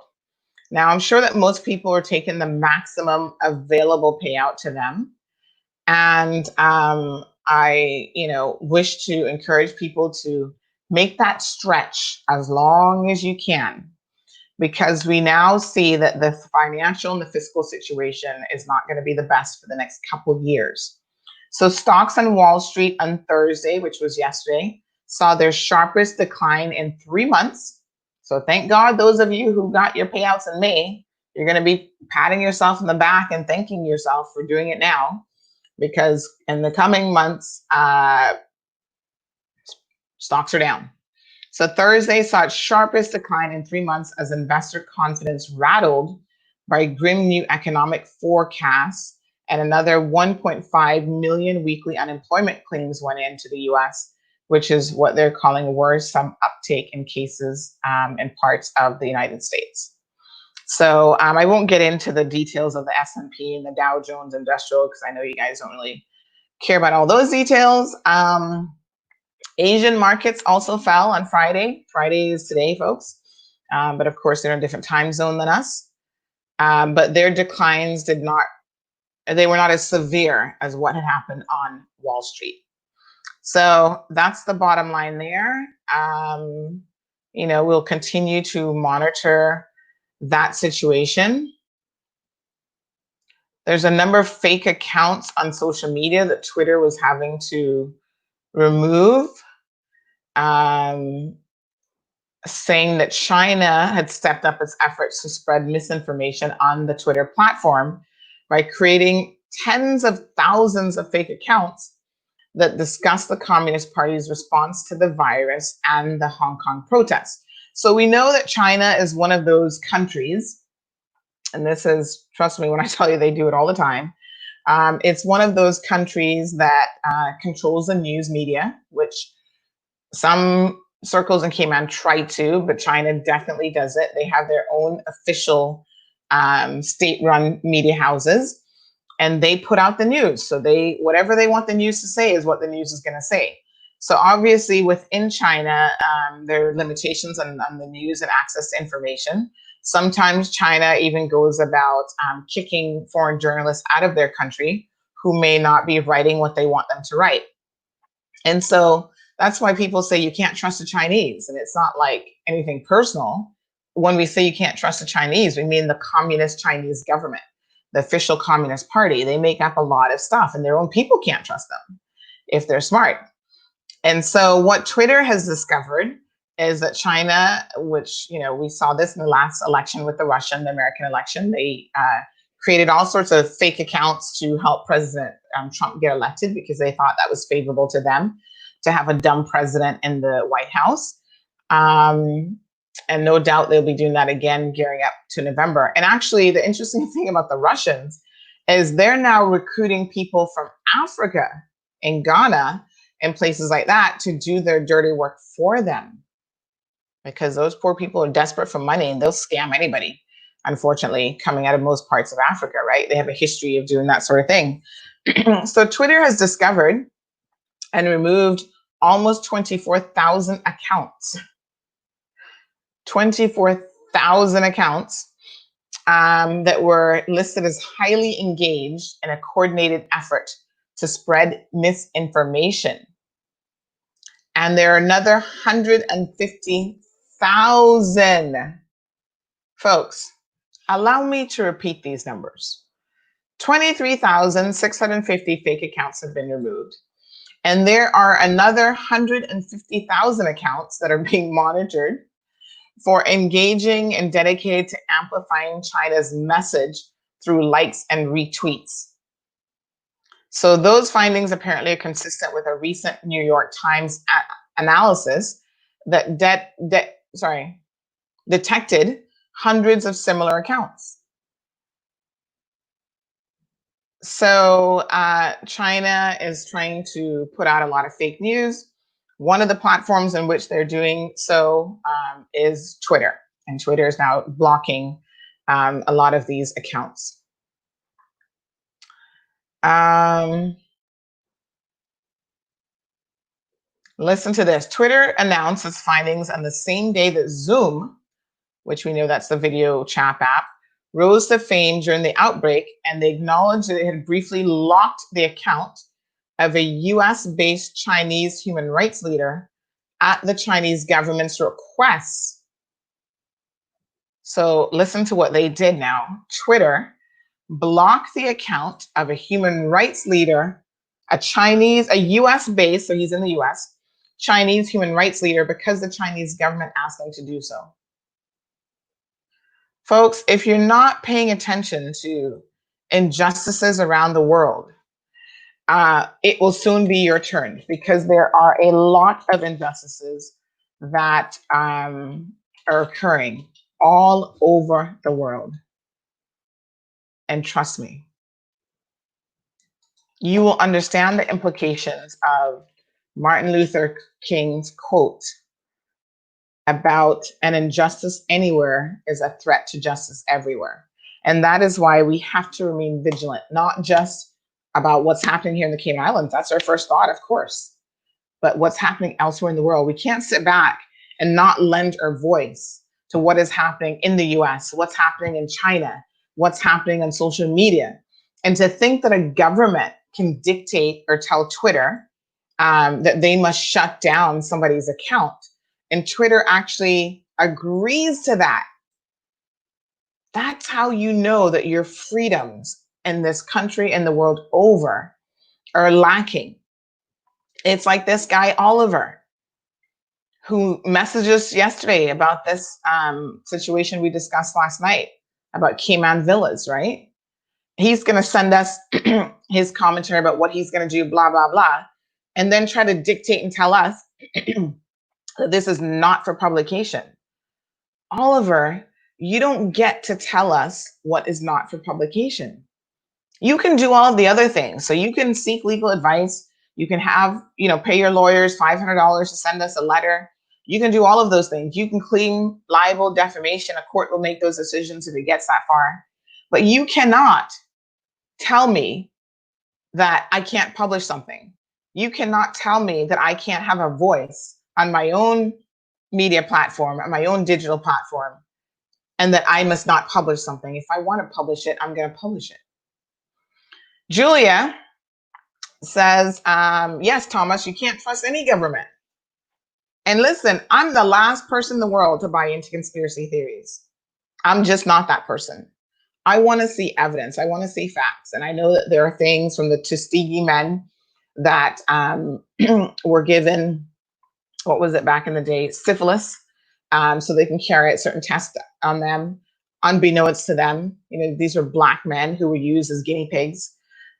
Now, I'm sure that most people are taking the maximum available payout to them. And I, wish to encourage people to make that stretch as long as you can, because we now see that the financial and the fiscal situation is not going to be the best for the next couple of years. So stocks on Wall Street on Thursday, which was yesterday, saw their sharpest decline in 3 months. So thank God, those of you who got your payouts in May, you're going to be patting yourself in the back and thanking yourself for doing it now, because in the coming months, stocks are down. So Thursday saw its sharpest decline in 3 months as investor confidence rattled by grim new economic forecasts, and another 1.5 million weekly unemployment claims went into the US, which is what they're calling worrisome uptake in cases in parts of the United States. So I won't get into the details of the S&P and the Dow Jones Industrial, because I know you guys don't really care about all those details. Asian markets also fell on Friday. Friday is today, folks. But of course, they're in a different time zone than us. But their declines they were not as severe as what had happened on Wall Street. So that's the bottom line there. We'll continue to monitor that situation. There's a number of fake accounts on social media that Twitter was having to remove, saying that China had stepped up its efforts to spread misinformation on the Twitter platform by creating tens of thousands of fake accounts that discuss the Communist Party's response to the virus and the Hong Kong protests. So we know that China is one of those countries, and this is, trust me when I tell you, they do it all the time. It's one of those countries that controls the news media, which some circles in Cayman try to, but China definitely does it. They have their own official state-run media houses, and they put out the news. So whatever they want the news to say is what the news is going to say. So obviously within China, there are limitations on the news and access to information. Sometimes China even goes about kicking foreign journalists out of their country who may not be writing what they want them to write. And so that's why people say you can't trust the Chinese. And it's not like anything personal. When we say you can't trust the Chinese, we mean the communist Chinese government, the official Communist Party. They make up a lot of stuff, and their own people can't trust them if they're smart. And so what Twitter has discovered is that China, which, we saw this in the last election with the American election, they created all sorts of fake accounts to help President Trump get elected, because they thought that was favorable to them to have a dumb president in the White House. And no doubt they'll be doing that again, gearing up to November. And actually, the interesting thing about the Russians is they're now recruiting people from Africa and Ghana and places like that to do their dirty work for them. because those poor people are desperate for money and they'll scam anybody, unfortunately, coming out of most parts of Africa, right? They have a history of doing that sort of thing. So Twitter has discovered and removed almost 24,000 accounts. 24,000 accounts that were listed as highly engaged in a coordinated effort to spread misinformation. And there are another 150,000 folks. Allow me to repeat these numbers. 23,650 fake accounts have been removed. And there are another 150,000 accounts that are being monitored for engaging and dedicated to amplifying China's message through likes and retweets. So those findings apparently are consistent with a recent New York Times analysis that detected hundreds of similar accounts. So China is trying to put out a lot of fake news. One of the platforms in which they're doing so is Twitter, and Twitter is now blocking a lot of these accounts. Listen to this. Twitter announced its findings on the same day that Zoom, which we know that's the video chat app, rose to fame during the outbreak, and they acknowledged that it had briefly locked the account of a US-based Chinese human rights leader at the Chinese government's request. So listen to what they did now. Twitter blocked the account of a human rights leader, a US-based, so he's in the US, Chinese human rights leader, because the Chinese government asked them to do so. Folks, if you're not paying attention to injustices around the world, it will soon be your turn, because there are a lot of injustices that are occurring all over the world. And trust me, you will understand the implications of Martin Luther King's quote about an injustice anywhere is a threat to justice everywhere. And that is why we have to remain vigilant, not just about what's happening here in the Cayman Islands. That's our first thought, of course, but what's happening elsewhere in the world. We can't sit back and not lend our voice to what is happening in the US, what's happening in China, what's happening on social media. And to think that a government can dictate or tell Twitter that they must shut down somebody's account, and Twitter actually agrees to that. That's how you know that your freedoms in this country and the world over are lacking. It's like this guy, Oliver, who messaged us yesterday about this situation we discussed last night about Cayman Villas, right? He's going to send us his commentary about what he's going to do, blah, blah, blah, and then try to dictate and tell us that this is not for publication. Oliver, you don't get to tell us what is not for publication. You can do all of the other things. So you can seek legal advice. You can have, pay your lawyers $500 to send us a letter. You can do all of those things. You can claim libel, defamation. A court will make those decisions if it gets that far. But you cannot tell me that I can't publish something. You cannot tell me that I can't have a voice on my own media platform, on my own digital platform, and that I must not publish something. If I want to publish it, I'm going to publish it. Julia says, yes, Thomas, you can't trust any government. And listen, I'm the last person in the world to buy into conspiracy theories. I'm just not that person. I want to see evidence. I want to see facts. And I know that there are things from the Tuskegee men that were given, what was it back in the day, syphilis, so they can carry out certain tests on them, unbeknownst to them. These are Black men who were used as guinea pigs.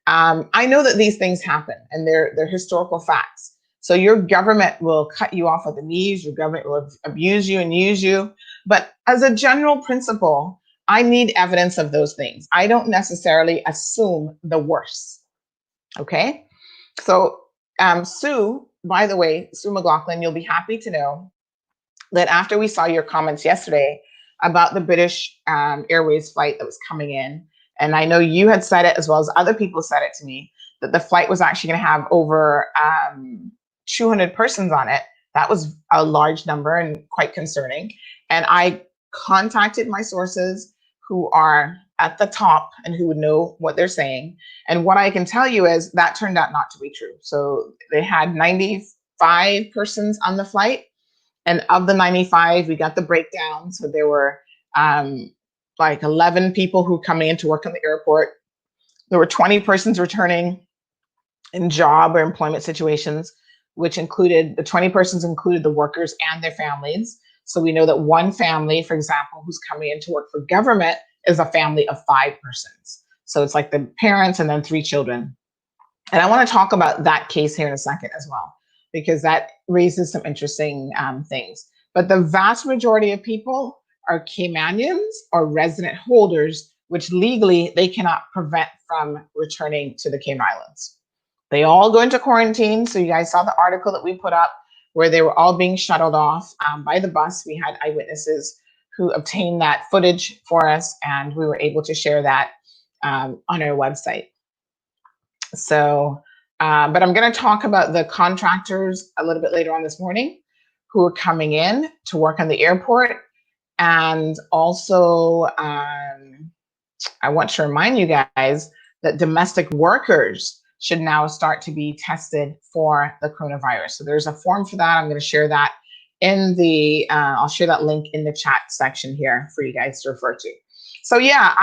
I know that these things happen, and they're historical facts. So your government will cut you off at the knees. Your government will abuse you and use you. But as a general principle, I need evidence of those things. I don't necessarily assume the worst. Okay? So Sue, by the way, Sue McLaughlin, you'll be happy to know that after we saw your comments yesterday about the British Airways flight that was coming in, and I know you had said it as well as other people said it to me, that the flight was actually going to have over 200 persons on it. That was a large number and quite concerning. And I contacted my sources who are at the top and who would know what they're saying. And what I can tell you is that turned out not to be true. So they had 95 persons on the flight. And of the 95, we got the breakdown. So there were like 11 people who coming in to work on the airport. There were 20 persons returning in job or employment situations, which included the 20 persons included the workers and their families. So we know that one family, for example, who's coming in to work for government is a family of 5 persons. So it's like the parents and then 3 children. And I want to talk about that case here in a second as well, because that raises some interesting things. But the vast majority of people are Caymanians or resident holders, which legally they cannot prevent from returning to the Cayman Islands. They all go into quarantine. So you guys saw the article that we put up where they were all being shuttled off by the bus. We had eyewitnesses who obtained that footage for us, and we were able to share that on our website. So, but I'm going to talk about the contractors a little bit later on this morning who are coming in to work on the airport. And also, I want to remind you guys that domestic workers should now start to be tested for the coronavirus. So there's a form for that. I'm going to share that in the, I'll share that link in the chat section here for you guys to refer to. So yeah,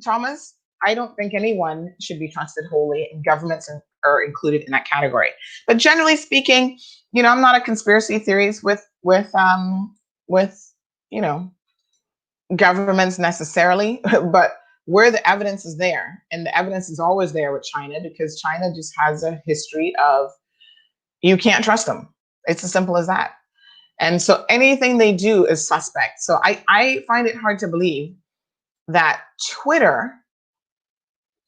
Thomas, I don't think anyone should be trusted wholly, and governments are included in that category. But generally speaking, you know, I'm not a conspiracy theorist with you know, governments necessarily, but where the evidence is there, and the evidence is always there with China, because China just has a history of, you can't trust them. It's as simple as that. And so anything they do is suspect. So I find it hard to believe that Twitter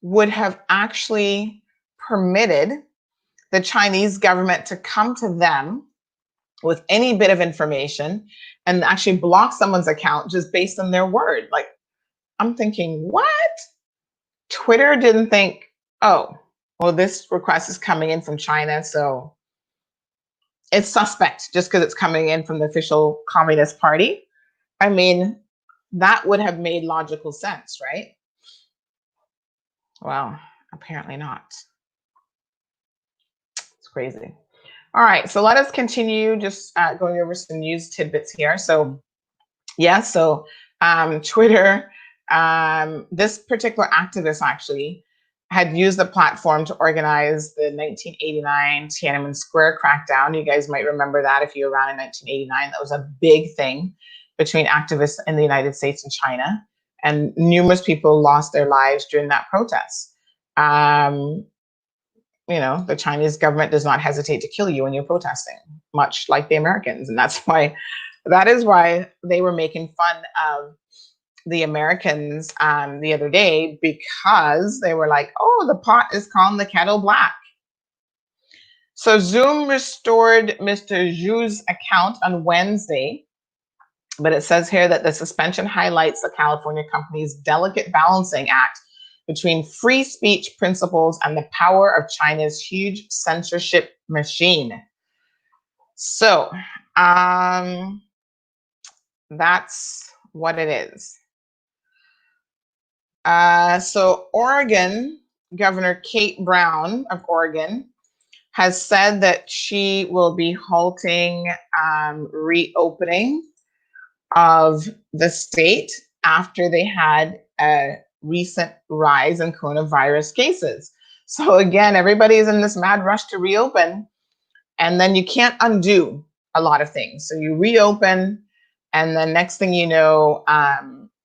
would have actually permitted the Chinese government to come to them with any bit of information and actually block someone's account just based on their word. Like, I'm thinking, what? Twitter didn't think, oh, well, this request is coming in from China, so it's suspect just because it's coming in from the official Communist Party. I mean, that would have made logical sense, right? Well, apparently not. It's crazy. All right, so let us continue just going over some news tidbits here. So, yeah, so Twitter, this particular activist actually had used the platform to organize the 1989 Tiananmen Square crackdown. You guys might remember that if you were around in 1989. That was a big thing between activists in the United States and China, and numerous people lost their lives during that protest. You know, the Chinese government does not hesitate to kill you when you're protesting, much like the Americans. And that is why they were making fun of the Americans the other day, because they were like, oh, the pot is calling the kettle black. So Zoom restored Mr. Zhu's account on Wednesday, but it says here that the suspension highlights the California company's delicate balancing act between free speech principles and the power of China's huge censorship machine. So that's what it is. So Oregon, Governor Kate Brown of Oregon has said that she will be halting reopening of the state after they had a recent rise in coronavirus cases. So again, everybody is in this mad rush to reopen, and then you can't undo a lot of things. So you reopen, and then next thing you know,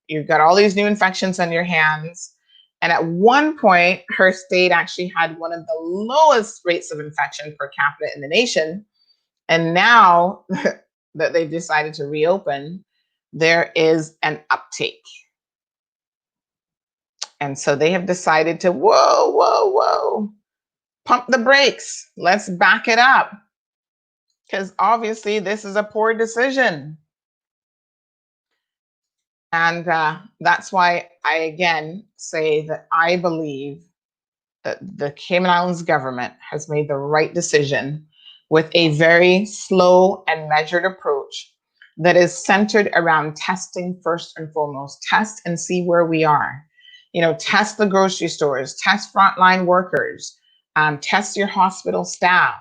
you've got all these new infections on your hands. And at one point, her state actually had one of the lowest rates of infection per capita in the nation. And now that they've decided to reopen, there is an uptake. And so they have decided to, whoa, pump the brakes. Let's back it up. Because obviously this is a poor decision. And that's why I again say that I believe that the Cayman Islands government has made the right decision with a very slow and measured approach that is centered around testing first and foremost. Test and see where we are. You know, test the grocery stores, test frontline workers, test your hospital staff,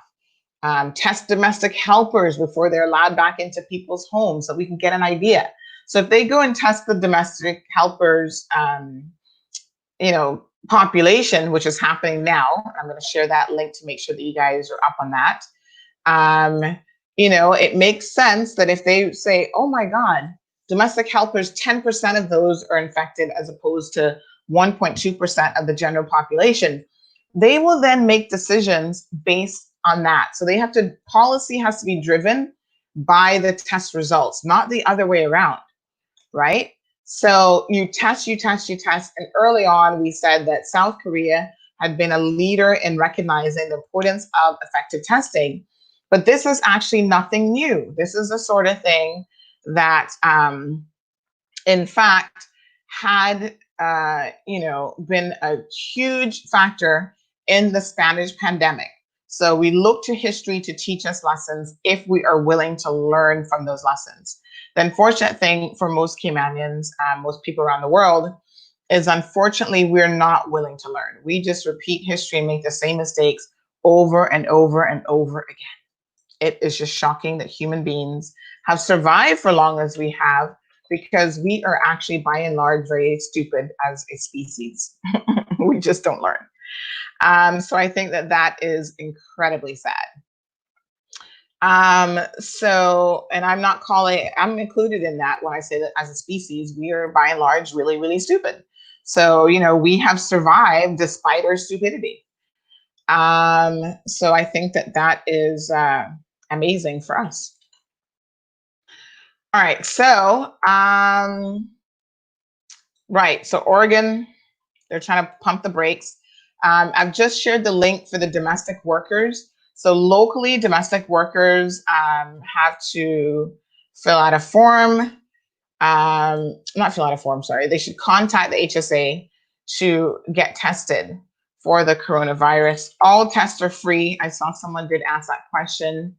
test domestic helpers before they're allowed back into people's homes so we can get an idea. So if they go and test the domestic helpers, you know, population, which is happening now, I'm going to share that link to make sure that you guys are up on that. You know, it makes sense that if they say, oh my God, domestic helpers, 10% of those are infected as opposed to 1.2% of the general population, they will then make decisions based on that. So they have to, policy has to be driven by the test results, not the other way around, right? So you test, you test, you test. And early on, we said that South Korea had been a leader in recognizing the importance of effective testing. But this is actually nothing new. This is the sort of thing that, in fact, had you know, been a huge factor in the Spanish pandemic. So we look to history to teach us lessons if we are willing to learn from those lessons. The unfortunate thing for most Caymanians, most people around the world, is unfortunately we're not willing to learn. We just repeat history and make the same mistakes over and over and over again. It is just shocking that human beings have survived for long as we have, because we are actually by and large very stupid as a species. We just don't learn. So I think that that is incredibly sad. So, and I'm not calling, I'm included in that when I say that as a species, we are by and large really, really stupid. So, you know, we have survived despite our stupidity. So I think that that is amazing for us. All right, so, right, so Oregon, they're trying to pump the brakes. I've just shared the link for the domestic workers. So locally, domestic workers have to fill out a form, not fill out a form, sorry. They should contact the HSA to get tested for the coronavirus. All tests are free. I saw someone did ask that question.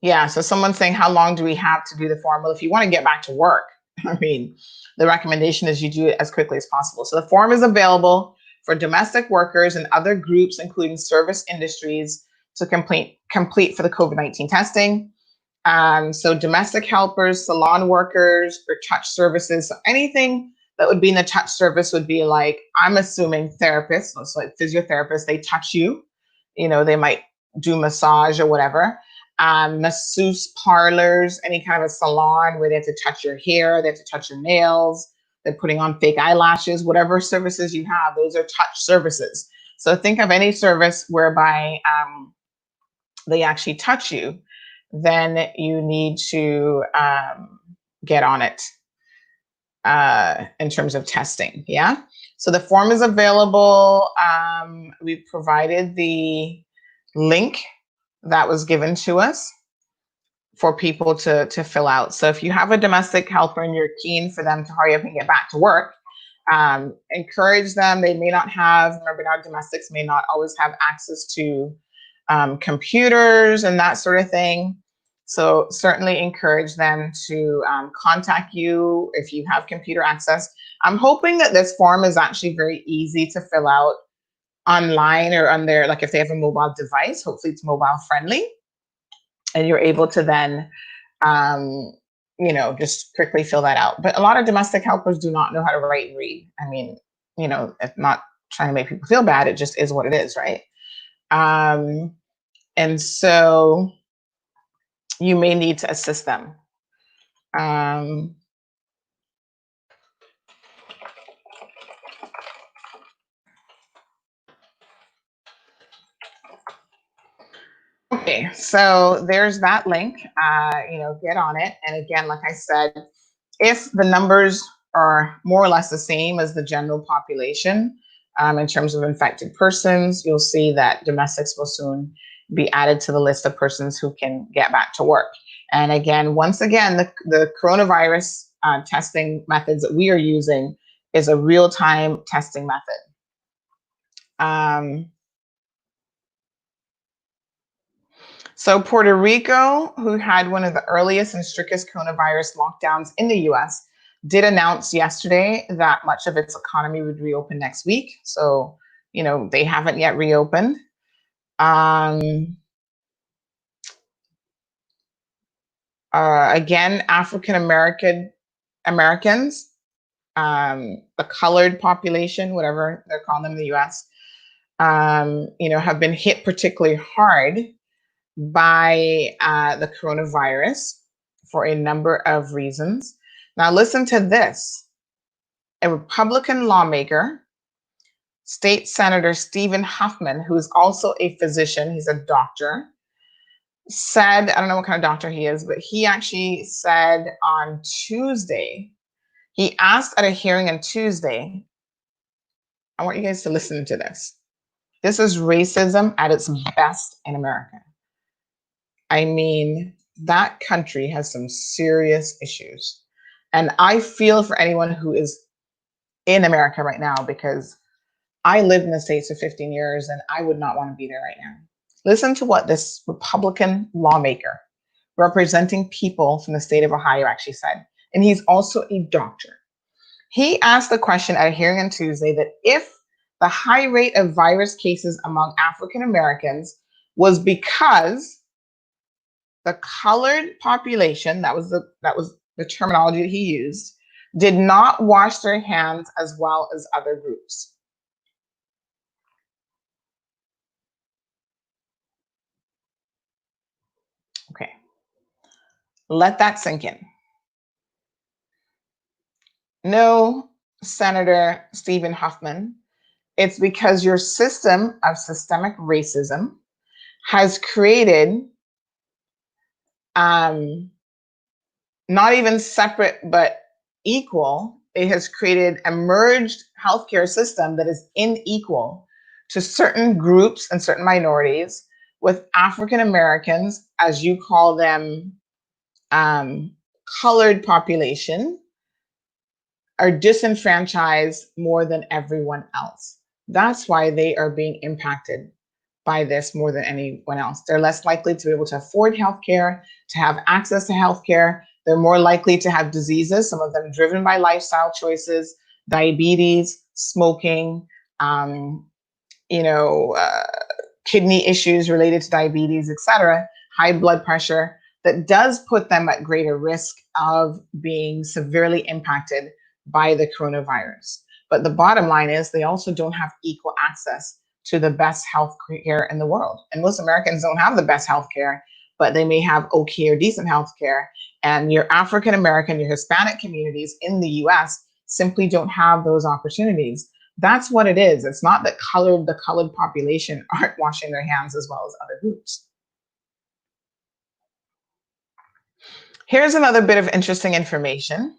Yeah, so someone's saying, how long do we have to do the form? Well, if you want to get back to work, I mean, the recommendation is you do it as quickly as possible. So the form is available for domestic workers and other groups, including service industries, to complete for the COVID-19 testing. So domestic helpers, salon workers, or touch services, so anything that would be in the touch service would be like, I'm assuming therapists, so like physiotherapists, they touch you, you know, they might do massage or whatever. Masseuse parlors, any kind of a salon where they have to touch your hair, they have to touch your nails, they're putting on fake eyelashes, whatever services you have, those are touch services. So think of any service whereby they actually touch you, then you need to get on it in terms of testing, yeah? So the form is available. We provided the link that was given to us for people to fill out. So if you have a domestic helper and you're keen for them to hurry up and get back to work, encourage them. They may not have, remember now, domestics may not always have access to computers and that sort of thing. So certainly encourage them to contact you if you have computer access. I'm hoping that this form is actually very easy to fill out online or on their, like if they have a mobile device, hopefully it's mobile friendly. And you're able to then, you know, just quickly fill that out. But a lot of domestic helpers do not know how to write and read. I mean, you know, if not trying to make people feel bad, it just is what it is, right? And so you may need to assist them. Okay, so there's that link, you know, get on it. And again, like I said, if the numbers are more or less the same as the general population in terms of infected persons, you'll see that domestics will soon be added to the list of persons who can get back to work. And again, once again, the coronavirus testing methods that we are using is a real-time testing method. So Puerto Rico, who had one of the earliest and strictest coronavirus lockdowns in the US, did announce yesterday that much of its economy would reopen next week. So, they haven't yet reopened. Again, African Americans, the colored population, whatever they're calling them in the US, have been hit particularly hard by the coronavirus for a number of reasons. Now, listen to this. A Republican lawmaker, State Senator Stephen Huffman, who is also a physician, he's a doctor, said, I don't know what kind of doctor he is, but he actually said on Tuesday, he asked at a hearing on Tuesday, I want you guys to listen to this. This is racism at its best in America. I mean, that country has some serious issues. And I feel for anyone who is in America right now, because I lived in the States for 15 years and I would not want to be there right now. Listen to what this Republican lawmaker representing people from the state of Ohio actually said. And he's also a doctor. He asked the question at a hearing on Tuesday that if the high rate of virus cases among African Americans was because the colored population, that was the terminology that he used, did not wash their hands as well as other groups. Okay, let that sink in. No, Senator Stephen Huffman, it's because your system of systemic racism has created not even separate but equal. It has created a merged healthcare system that is unequal to certain groups and certain minorities, with African Americans, as you call them, colored population, are disenfranchised more than everyone else. That's why they are being impacted by this more than anyone else. They're less likely to be able to afford healthcare, to have access to healthcare. They're more likely to have diseases, some of them driven by lifestyle choices, diabetes, smoking, kidney issues related to diabetes, etc., high blood pressure, that does put them at greater risk of being severely impacted by the coronavirus. But the bottom line is they also don't have equal access to the best health care in the world. And most Americans don't have the best health care, but they may have okay or decent health care. And your African American, your Hispanic communities in the US simply don't have those opportunities. That's what it is. It's not that the colored population aren't washing their hands as well as other groups. Here's another bit of interesting information.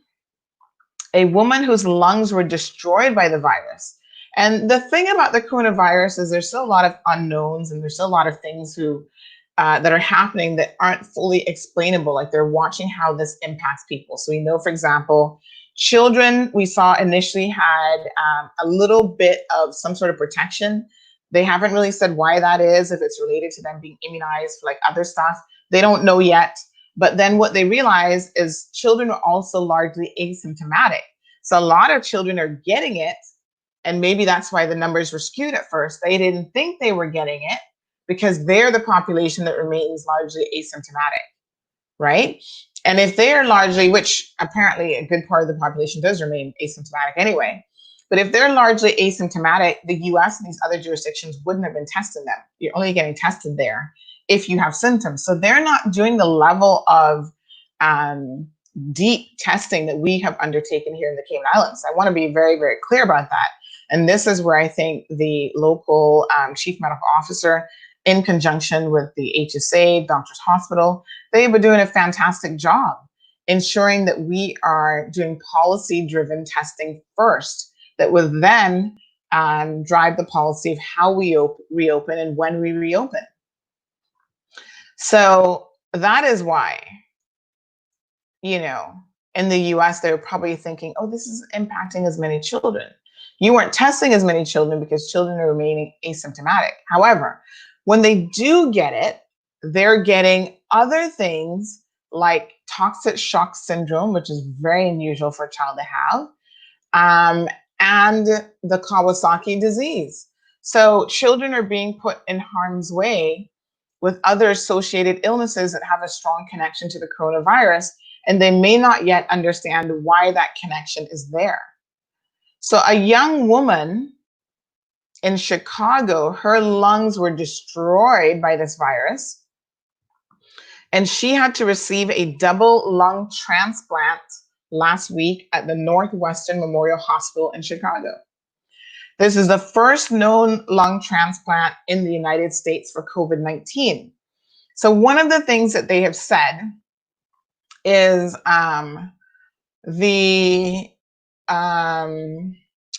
A woman whose lungs were destroyed by the virus. And the thing about the coronavirus is there's still a lot of unknowns, and there's still a lot of things that are happening that aren't fully explainable. Like, they're watching how this impacts people. So we know, for example, children we saw initially had a little bit of some sort of protection. They haven't really said why that is, if it's related to them being immunized for like other stuff. They don't know yet. But then what they realize is children are also largely asymptomatic. So a lot of children are getting it, and maybe that's why the numbers were skewed at first. They didn't think they were getting it because they're the population that remains largely asymptomatic, right? And if they are largely, which apparently a good part of the population does remain asymptomatic anyway, but if they're largely asymptomatic, the US and these other jurisdictions wouldn't have been testing them. You're only getting tested there if you have symptoms. So they're not doing the level of deep testing that we have undertaken here in the Cayman Islands. I want to be very, very clear about that. And this is where I think the local chief medical officer, in conjunction with the HSA, Doctors Hospital, they've been doing a fantastic job ensuring that we are doing policy-driven testing first, that will then drive the policy of how we reopen and when we reopen. So that is why you know, in the US, they were probably thinking, oh, this is impacting as many children. You weren't testing as many children because children are remaining asymptomatic. However, when they do get it, they're getting other things like toxic shock syndrome, which is very unusual for a child to have, and the Kawasaki disease. So children are being put in harm's way with other associated illnesses that have a strong connection to the coronavirus, and they may not yet understand why that connection is there. So a young woman in Chicago, her lungs were destroyed by this virus, and she had to receive a double lung transplant last week at the Northwestern Memorial Hospital in Chicago. This is the first known lung transplant in the United States for COVID-19. So one of the things that they have said is the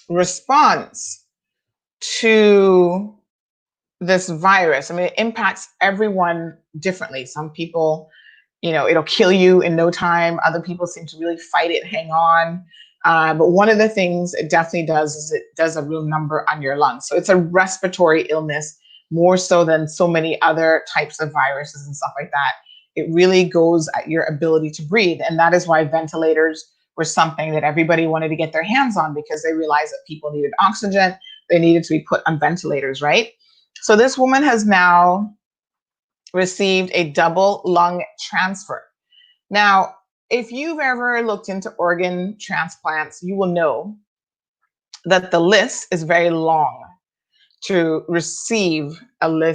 response to this virus. I mean, it impacts everyone differently. Some people, it'll kill you in no time. Other people seem to really fight it, hang on. But one of the things it definitely does is it does a real number on your lungs. So it's a respiratory illness more so than so many other types of viruses and stuff like that. It really goes at your ability to breathe. And that is why ventilators were something that everybody wanted to get their hands on, because they realized that people needed oxygen. They needed to be put on ventilators, right? So this woman has now received a double lung transfer. Now, if you've ever looked into organ transplants, you will know that the list is very long to receive an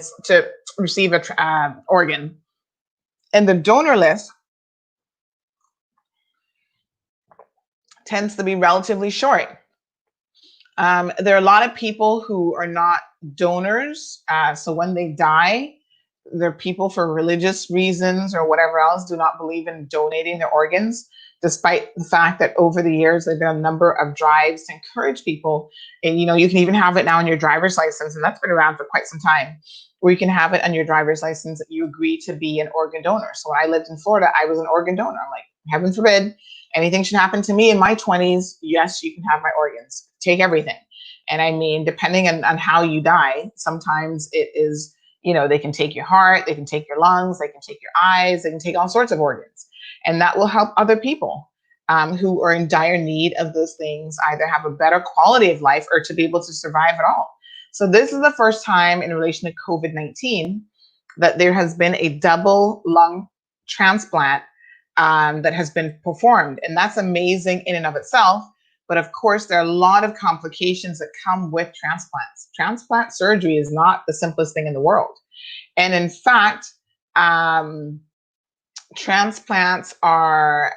organ. And the donor list tends to be relatively short. There are a lot of people who are not donors. So when they die, they're people for religious reasons or whatever else do not believe in donating their organs, despite the fact that over the years, there have been a number of drives to encourage people. And, you can even have it now on your driver's license, and that's been around for quite some time, where you can have it on your driver's license that you agree to be an organ donor. So when I lived in Florida, I was an organ donor. I'm like, heaven forbid anything should happen to me in my 20s. Yes, you can have my organs. Take everything. And I mean, depending on how you die, sometimes it is, they can take your heart, they can take your lungs, they can take your eyes, they can take all sorts of organs. And that will help other people who are in dire need of those things either have a better quality of life or to be able to survive at all. So this is the first time in relation to COVID-19 that there has been a double lung transplant that has been performed. And that's amazing in and of itself. But of course, there are a lot of complications that come with transplants. Transplant surgery is not the simplest thing in the world. And in fact, transplants are,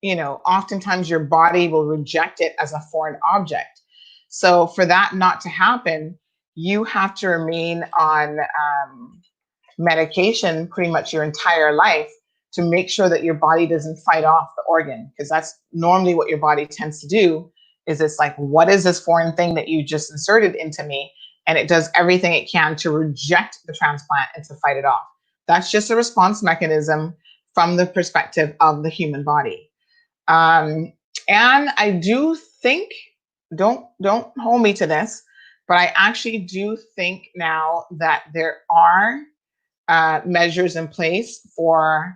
oftentimes your body will reject it as a foreign object. So for that not to happen, you have to remain on medication pretty much your entire life to make sure that your body doesn't fight off the organ, because that's normally what your body tends to do. Is it's like, what is this foreign thing that you just inserted into me? And it does everything it can to reject the transplant and to fight it off. That's just a response mechanism from the perspective of the human body. And I do think, don't hold me to this, but I actually do think now that there are measures in place for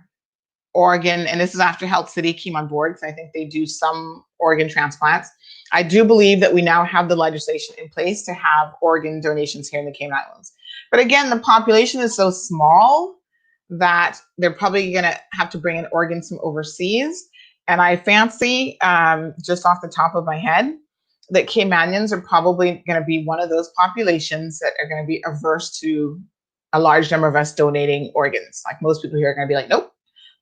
organ, and this is after Health City came on board, because I think they do some organ transplants. I do believe that we now have the legislation in place to have organ donations here in the Cayman Islands. But again, the population is so small that they're probably going to have to bring in organs from overseas. And I fancy, just off the top of my head, that Caymanians are probably going to be one of those populations that are going to be averse to a large number of us donating organs. Like most people here are going to be like, nope,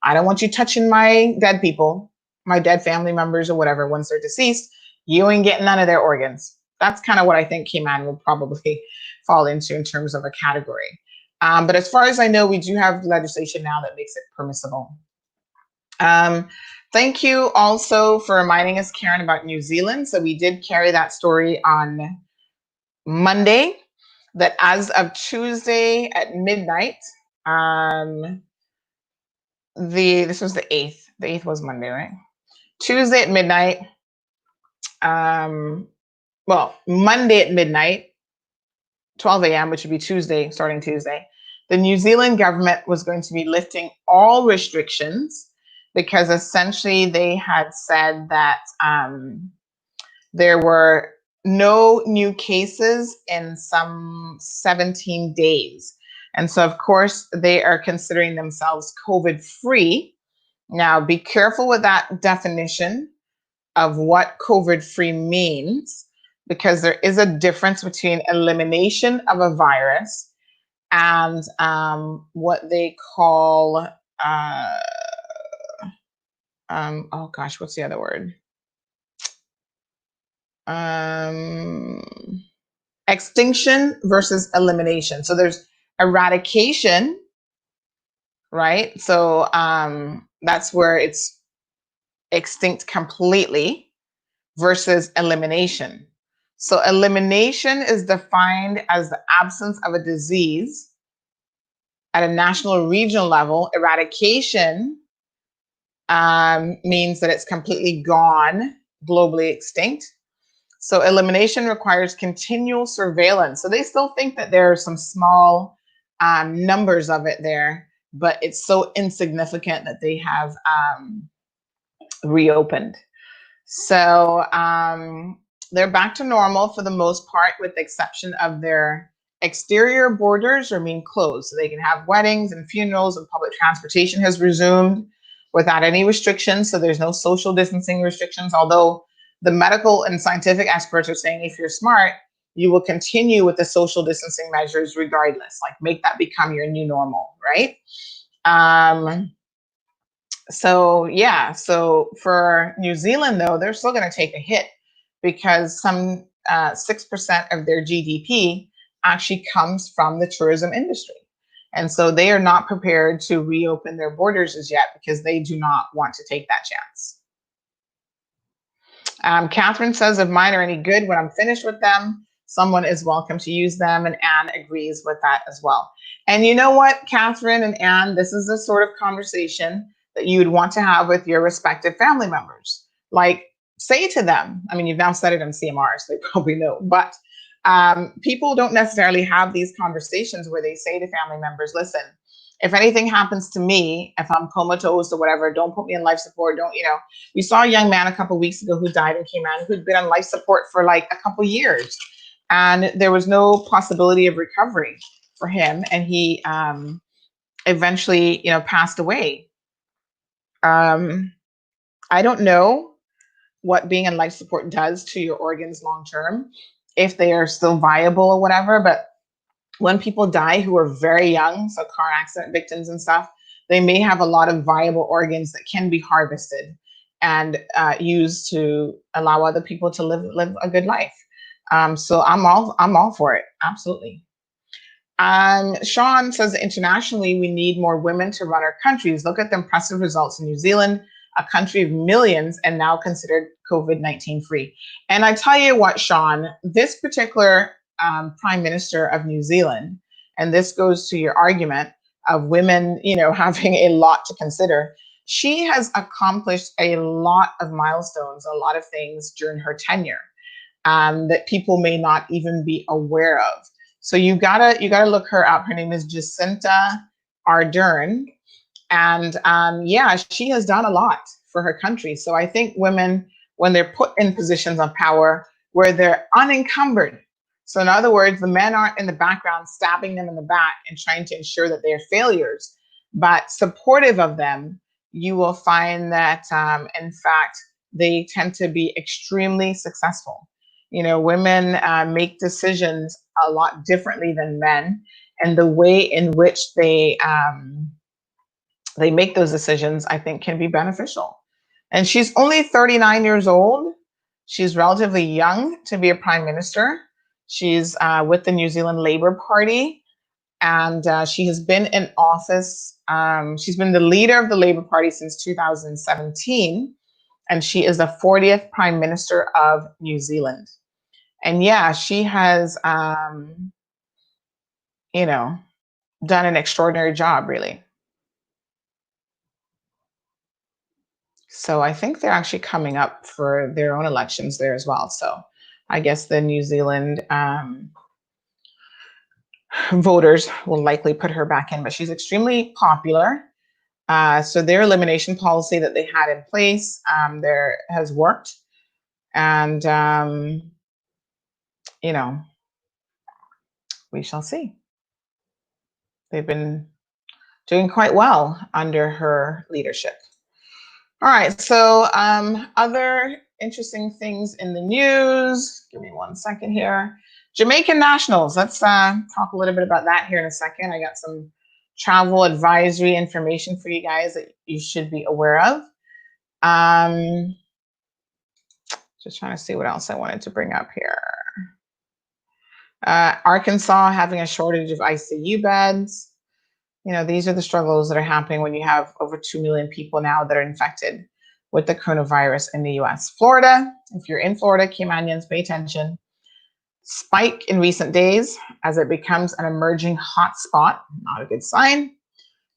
I don't want you touching my dead people, my dead family members or whatever, once they're deceased. You ain't getting none of their organs. That's kind of what I think Cayman will probably fall into in terms of a category. But as far as I know, we do have legislation now that makes it permissible. Thank you also for reminding us, Karen, about New Zealand. So we did carry that story on Monday, that as of Tuesday at midnight, this was the 8th, The 8th was Monday, right? Tuesday at midnight. Well, Monday at midnight, 12 a.m., which would be Tuesday, starting Tuesday, the New Zealand government was going to be lifting all restrictions because essentially they had said that there were no new cases in some 17 days. And so, of course, they are considering themselves COVID free. Now, be careful with that definition of what COVID free means, because there is a difference between elimination of a virus and what they call, oh gosh, what's the other word? Extinction versus elimination. So there's eradication, right? So that's where it's extinct completely versus elimination. So elimination is defined as the absence of a disease at a national or regional level. Eradication means that it's completely gone, globally extinct. So elimination requires continual surveillance. So they still think that there are some small numbers of it there, but it's so insignificant that they have reopened. So they're back to normal for the most part, with the exception of their exterior borders remain closed. So they can have weddings and funerals, and public transportation has resumed without any restrictions. So there's no social distancing restrictions, although the medical and scientific experts are saying if you're smart, you will continue with the social distancing measures regardless, like make that become your new normal, right? So yeah, so for New Zealand though, they're still going to take a hit because some 6% of their GDP actually comes from the tourism industry. And so they are not prepared to reopen their borders as yet because they do not want to take that chance. Catherine says, if mine are any good when I'm finished with them, someone is welcome to use them. And Anne agrees with that as well. And you know what, Catherine and Anne, this is the sort of conversation that you would want to have with your respective family members. Like, say to them, I mean, you've now said it on CMR, so they probably know, but people don't necessarily have these conversations where they say to family members, listen, if anything happens to me, if I'm comatose or whatever, don't put me in life support. Don't, we saw a young man a couple of weeks ago who died and came out, who'd been on life support for like a couple of years. And there was no possibility of recovery for him. And he eventually, passed away. I don't know what being in life support does to your organs long term, if they are still viable or whatever, but when people die who are very young, so car accident victims and stuff, they may have a lot of viable organs that can be harvested and used to allow other people to live a good life. So I'm all for it, absolutely. Sean says, internationally, we need more women to run our countries. Look at the impressive results in New Zealand, a country of millions and now considered COVID-19 free. And I tell you what, Sean, this particular Prime Minister of New Zealand, and this goes to your argument of women, having a lot to consider. She has accomplished a lot of milestones, a lot of things during her tenure that people may not even be aware of. So you gotta look her up. Her name is Jacinda Ardern, and yeah, she has done a lot for her country. So I think women, when they're put in positions of power where they're unencumbered, so in other words, the men aren't in the background stabbing them in the back and trying to ensure that they're failures, but supportive of them, you will find that in fact, they tend to be extremely successful. Women make decisions a lot differently than men, and the way in which they make those decisions, I think, can be beneficial. And she's only 39 years old. She's relatively young to be a prime minister. She's with the New Zealand Labour Party, and she has been in office. She's been the leader of the Labour Party since 2017, and she is the 40th Prime Minister of New Zealand. And yeah, she has, done an extraordinary job, really. So I think they're actually coming up for their own elections there as well. So I guess the New Zealand voters will likely put her back in, but she's extremely popular. So their elimination policy that they had in place there has worked. And, you know, we shall see. They've been doing quite well under her leadership. All right, so other interesting things in the news. Give me 1 second here. Jamaican nationals. Let's talk a little bit about that here in a second. I got some travel advisory information for you guys that you should be aware of. Just trying to see what else I wanted to bring up here. Arkansas having a shortage of ICU beds. You know, these are the struggles that are happening when you have over 2 million people now that are infected with the coronavirus in the US. Florida, if you're in Florida, Caymanians, pay attention. Spike in recent days as it becomes an emerging hotspot, not a good sign.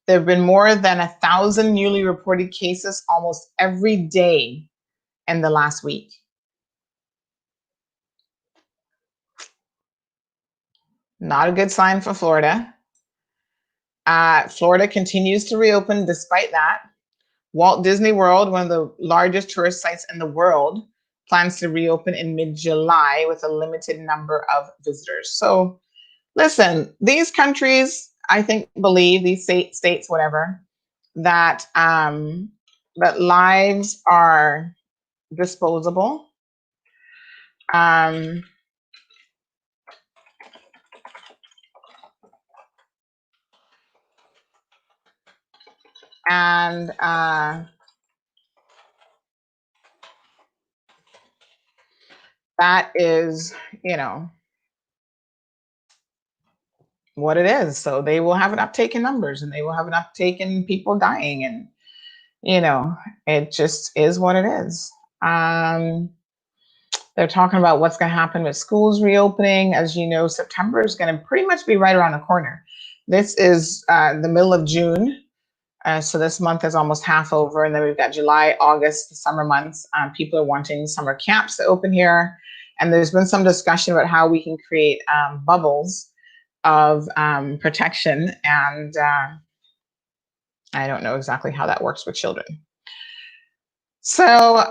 There have been more than 1,000 newly reported cases almost every day in the last week. Not a good sign for Florida. Florida continues to reopen despite that. Walt Disney World, one of the largest tourist sites in the world, plans to reopen in mid-July with a limited number of visitors. So listen, these countries, I think, believe, these states, whatever, that, that lives are disposable. And that is, you know, what it is. So they will have an uptake in numbers and they will have an uptake in people dying. And, you know, it just is what it is. They're talking about what's going to happen with schools reopening. As you know, September is going to pretty much be right around the corner. This is the middle of June. So this month is almost half over. And then we've got July, August, the summer months. People are wanting summer camps to open here. And there's been some discussion about how we can create bubbles of protection. And I don't know exactly how that works with children. So,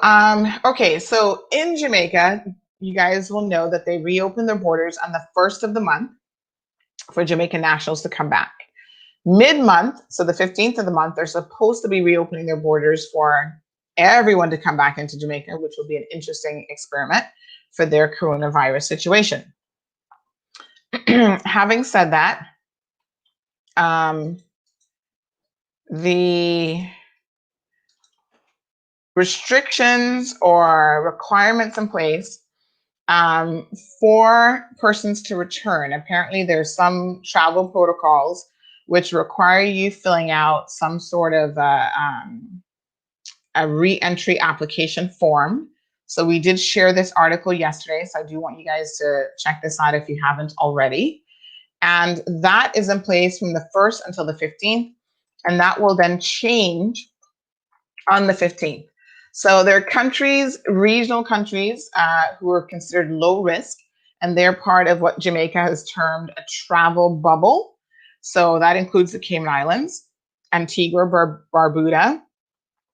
okay, so in Jamaica, you guys will know that they reopened their borders on the 1st of the month for Jamaican nationals to come back. Mid-month, so the 15th of the month, they're supposed to be reopening their borders for everyone to come back into Jamaica, which will be an interesting experiment for their coronavirus situation. Having said that, the restrictions or requirements in place for persons to return. Apparently, there's some travel protocols which require you filling out some sort of a re-entry application form. So we did share this article yesterday, so I do want you guys to check this out if you haven't already. And that is in place from the 1st until the 15th, and that will then change on the 15th. So there are countries, regional countries, who are considered low risk, and they're part of what Jamaica has termed a travel bubble. So that includes the Cayman Islands, Antigua, Barbuda,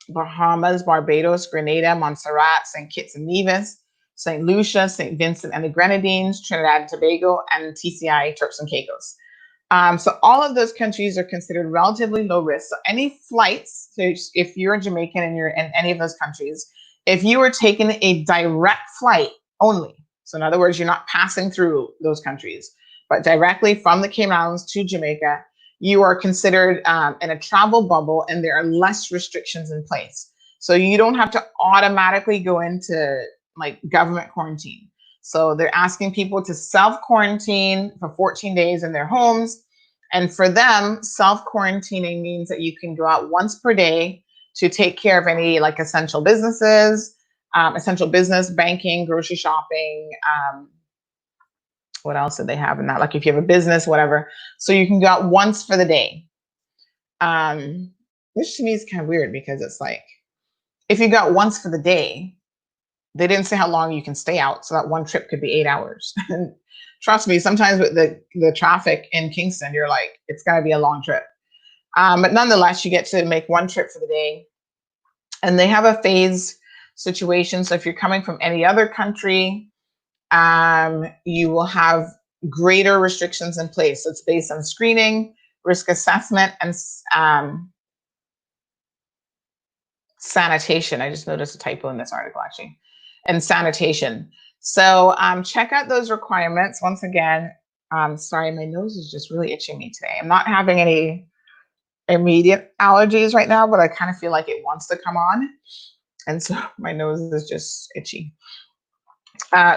Bahamas, Barbados, Grenada, Montserrat, St. Kitts and Nevis, St. Lucia, St. Vincent and the Grenadines, Trinidad and Tobago, and TCI, Turks and Caicos. So all of those countries are considered relatively low risk. So any flights, so if you're a Jamaican and you're in any of those countries, if you were taking a direct flight only, so in other words, you're not passing through those countries, but directly from the Cayman Islands to Jamaica, you are considered in a travel bubble and there are less restrictions in place. So you don't have to automatically go into like government quarantine. So they're asking people to self-quarantine for 14 days in their homes. And for them, self-quarantining means that you can go out once per day to take care of any like essential businesses, essential business, banking, grocery shopping. What else did they have in that? Like if you have a business, whatever. So you can go out once for the day. Which to me is kind of weird because it's like, if you got once for the day, they didn't say how long you can stay out. So that one trip could be 8 hours. And trust me, sometimes with the traffic in Kingston, you're like, it's going to be a long trip. But nonetheless, you get to make one trip for the day. And they have a phase situation. So if you're coming from any other country, you will have greater restrictions in place. So it's based on screening, risk assessment, and sanitation. I just noticed a typo in this article, actually. And sanitation. So check out those requirements. Once again, sorry, my nose is just really itching me today. I'm not having any immediate allergies right now, but I kind of feel like it wants to come on. And so my nose is just itchy.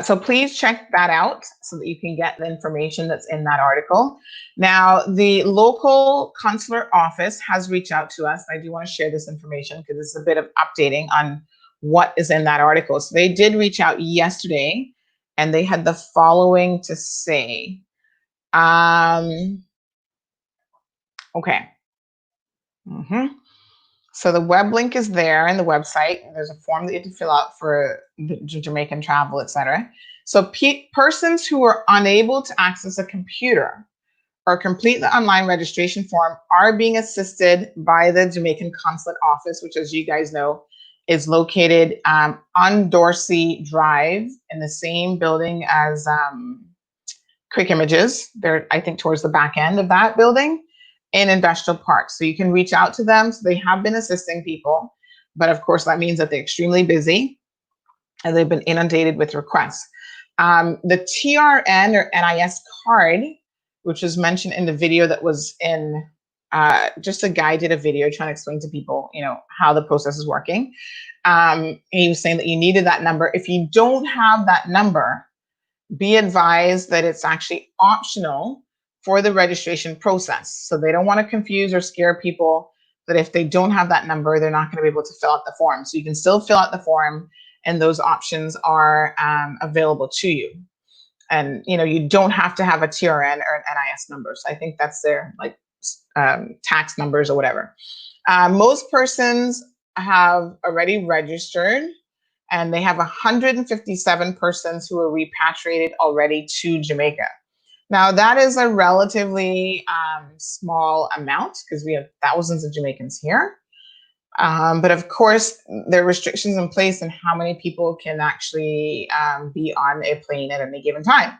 So please check that out so that you can get the information that's in that article. Now, the local consular office has reached out to us. I do want to share this information because it's a bit of updating on what is in that article. So they did reach out yesterday and they had the following to say. Okay. So the web link is there in the website. There's a form that you have to fill out for Jamaican travel, etc. So persons who are unable to access a computer or complete the online registration form are being assisted by the Jamaican Consulate Office, which, as you guys know, is located on Dorsey Drive in the same building as Quick Images. They're, I think, towards the back end of that building in Industrial Park. So you can reach out to them. So they have been assisting people, but of course that means that they're extremely busy and they've been inundated with requests. The TRN or NIS card, which was mentioned in the video that was in, just a guy did a video trying to explain to people, you know, how the process is working. He was saying that you needed that number. If you don't have that number, be advised that it's actually optional for the registration process. So they don't want to confuse or scare people that if they don't have that number, they're not going to be able to fill out the form. So you can still fill out the form and those options are available to you. And, you know, you don't have to have a TRN or an NIS number. So I think that's their like tax numbers or whatever. Most persons have already registered and they have 157 persons who are repatriated already to Jamaica. Now, that is a relatively small amount because we have thousands of Jamaicans here. But of course, there are restrictions in place on how many people can actually be on a plane at any given time.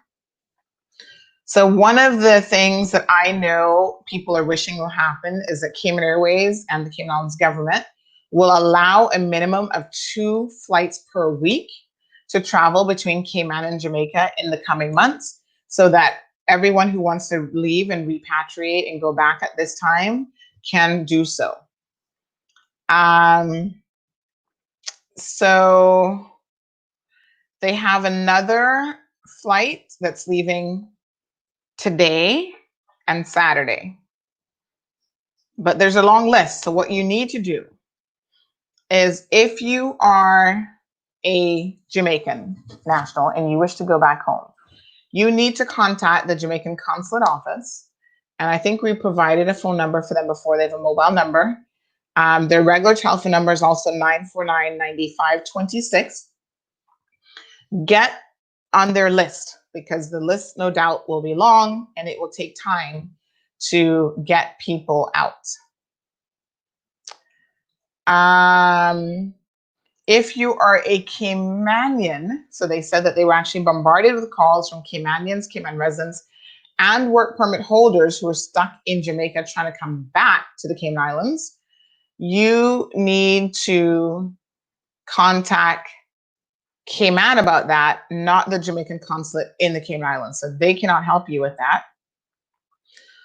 So one of the things that I know people are wishing will happen is that Cayman Airways and the Cayman Islands government will allow a minimum of 2 flights per week to travel between Cayman and Jamaica in the coming months so that everyone who wants to leave and repatriate and go back at this time can do so. So they have another flight that's leaving today and Saturday. But there's a long list. So what you need to do is if you are a Jamaican national and you wish to go back home, you need to contact the Jamaican Consulate Office. And I think we provided a phone number for them before. They have a mobile number. Their regular telephone number is also 949-9526. Get on their list because the list no doubt will be long and it will take time to get people out. If you are a Caymanian, so they said that they were actually bombarded with calls from Caymanians, Cayman residents, and work permit holders who are stuck in Jamaica trying to come back to the Cayman Islands. You need to contact Cayman about that, not the Jamaican consulate in the Cayman Islands. So they cannot help you with that.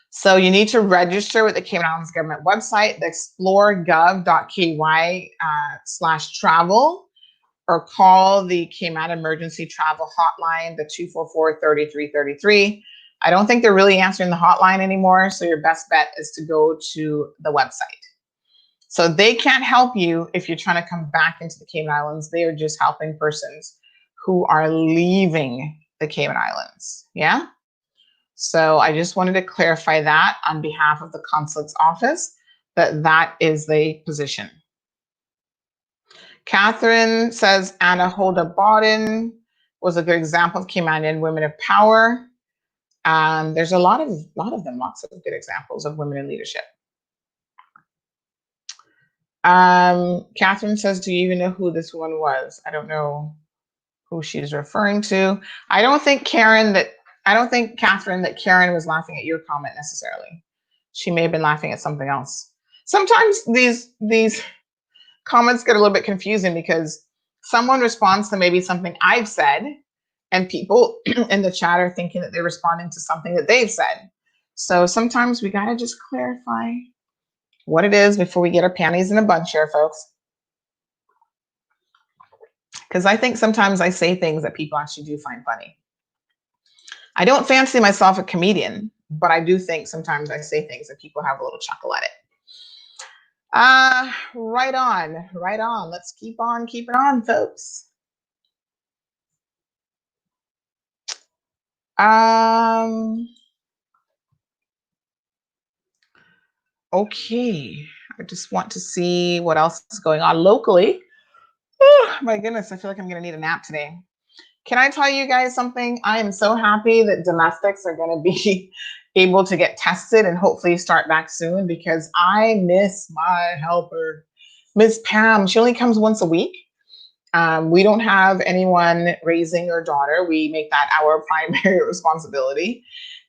So you need to register with the Cayman Islands government website, the exploregov.ky/travel, or call the Cayman Emergency Travel Hotline, the 244-3333. I don't think they're really answering the hotline anymore, so your best bet is to go to the website. So they can't help you if you're trying to come back into the Cayman Islands. They are just helping persons who are leaving the Cayman Islands. Yeah? So I just wanted to clarify that on behalf of the consulate's office, that that is the position. Catherine says Anna Holda Bodden was a good example of Caymanian women of power. There's a lot of them, lots of good examples of women in leadership. Catherine says, do you even know who this one was? I don't know who she's referring to. I don't think Catherine that Karen was laughing at your comment necessarily. She may have been laughing at something else. Sometimes these comments get a little bit confusing because someone responds to maybe something I've said, and people in the chat are thinking that they're responding to something that they've said. So sometimes we gotta just clarify what it is before we get our panties in a bunch here, folks. Because I think sometimes I say things that people actually do find funny. I don't fancy myself a comedian, but I do think sometimes I say things that people have a little chuckle at it. Right on. Let's keep on keeping on, folks. Okay, I just want to see what else is going on locally. Oh my goodness, I feel like I'm gonna need a nap today. Can I tell you guys something? I am so happy that domestics are gonna be able to get tested and hopefully start back soon, because I miss my helper. Miss Pam, she only comes once a week. We don't have anyone raising her daughter. We make that our primary responsibility.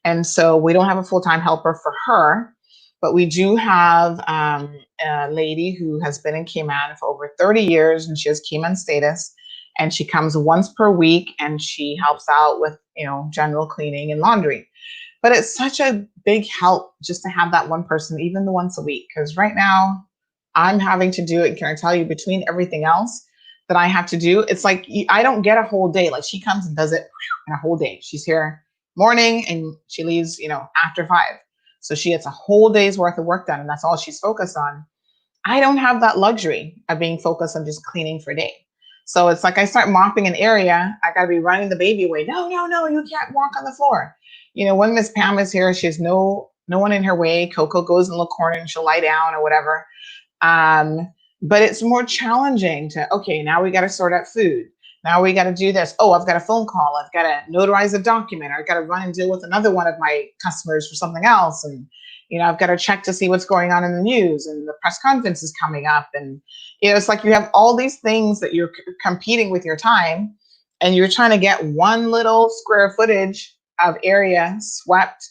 And so we don't have a full-time helper for her, but we do have a lady who has been in Cayman for over 30 years, and she has Cayman status, and she comes once per week and she helps out with, general cleaning and laundry. But it's such a big help just to have that one person, even the once a week, because right now I'm having to do it. Can I tell you, between everything else that I have to do, it's like I don't get a whole day. Like, she comes and does it in a whole day. She's here morning and she leaves, after 5. So she gets a whole day's worth of work done, and that's all she's focused on. I don't have that luxury of being focused on just cleaning for a day. So it's like I start mopping an area, I gotta be running the baby away. No, you can't walk on the floor. When Miss Pam is here, she has no one in her way. Coco goes in the corner and she'll lie down or whatever. But it's more challenging to, okay, now we got to sort out food. Now we got to do this. Oh, I've got a phone call. I've got to notarize a document, or I've got to run and deal with another one of my customers for something else. And, I've got to check to see what's going on in the news, and the press conference is coming up. And, it's like you have all these things that you're competing with your time, and you're trying to get one little square footage of area swept,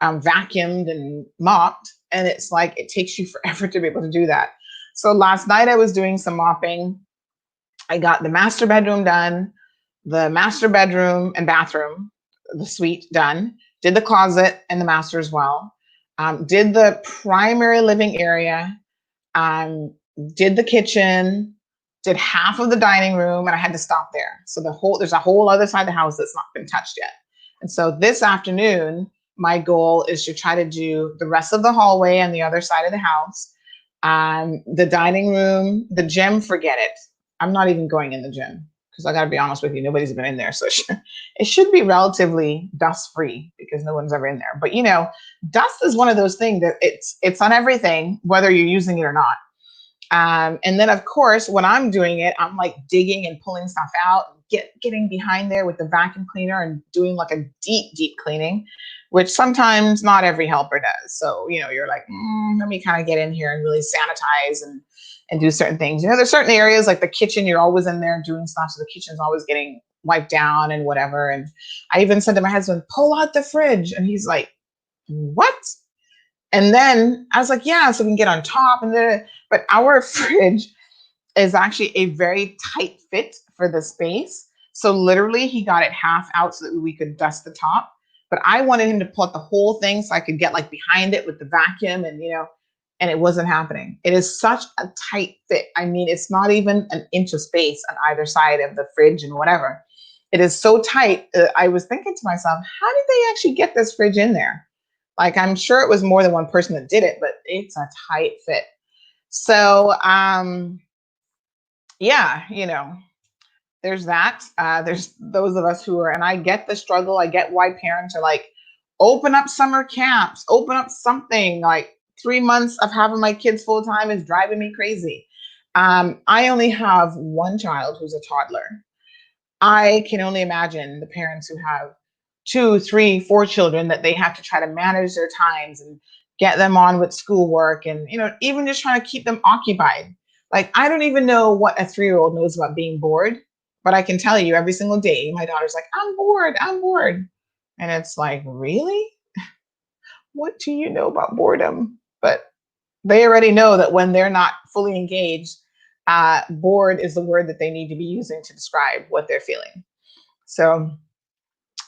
vacuumed and mopped. And it's like, it takes you forever to be able to do that. So last night I was doing some mopping. I got the master bedroom done, the master bedroom and bathroom, the suite done, did the closet and the master as well, did the primary living area, did the kitchen, did half of the dining room, and I had to stop there. So there's a whole other side of the house that's not been touched yet. And so this afternoon, my goal is to try to do the rest of the hallway on the other side of the house. The dining room, the gym, forget it. I'm not even going in the gym, because I got to be honest with you, nobody's been in there. So it should be relatively dust free, because no one's ever in there. But dust is one of those things that it's on everything, whether you're using it or not. And then of course, when I'm doing it, I'm like digging and pulling stuff out, getting behind there with the vacuum cleaner and doing like a deep cleaning, which sometimes not every helper does. So, you're like, let me kind of get in here and really sanitize and do certain things. There's certain areas like the kitchen, you're always in there doing stuff. So the kitchen's always getting wiped down and whatever. And I even said to my husband, pull out the fridge. And he's like, what? And then I was like, yeah, so we can get on top. But our fridge is actually a very tight fit for the space. So literally he got it half out so that we could dust the top. But I wanted him to pull out the whole thing so I could get like behind it with the vacuum, and and it wasn't happening. It is such a tight fit. I mean, it's not even an inch of space on either side of the fridge and whatever. It is so tight. I was thinking to myself, how did they actually get this fridge in there? Like, I'm sure it was more than one person that did it, but it's a tight fit. So, yeah, there's that. There's those of us who are, and I get the struggle. I get why parents are like, open up summer camps, open up something. Like 3 months of having my kids full time is driving me crazy. I only have one child who's a toddler. I can only imagine the parents who have two, three, four children that they have to try to manage their times and get them on with schoolwork and, even just trying to keep them occupied. Like, I don't even know what a 3-year-old knows about being bored, but I can tell you every single day, my daughter's like, I'm bored, I'm bored. And it's like, really? What do you know about boredom? But they already know that when they're not fully engaged, bored is the word that they need to be using to describe what they're feeling. So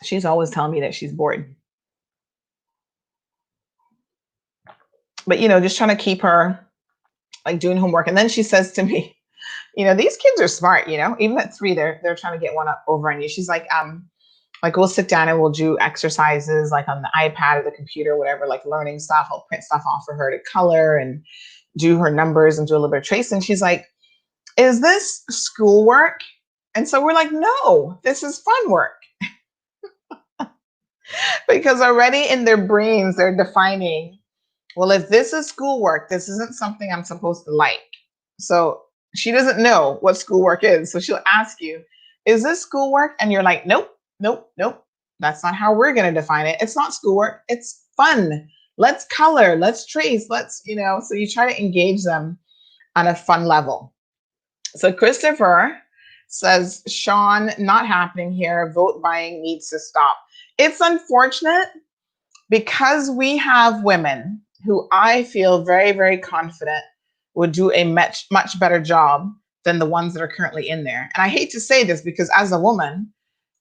she's always telling me that she's bored. But, just trying to keep her like doing homework. And then she says to me, these kids are smart, even at 3, they're trying to get one up over on you. She's like we'll sit down and we'll do exercises like on the iPad or the computer, whatever, like learning stuff. I'll print stuff off for her to color and do her numbers and do a little bit of tracing. She's like, is this schoolwork? And so we're like, no, this is fun work. Because already in their brains, they're defining, well, if this is schoolwork, this isn't something I'm supposed to like. So she doesn't know what schoolwork is. So she'll ask you, is this schoolwork? And you're like, nope, nope, nope. That's not how we're going to define it. It's not schoolwork. It's fun. Let's color. Let's trace. Let's, so you try to engage them on a fun level. So Christopher says, Sean, not happening here. Vote buying needs to stop. It's unfortunate because we have women who I feel very, very confident would do a much, much better job than the ones that are currently in there. And I hate to say this because as a woman,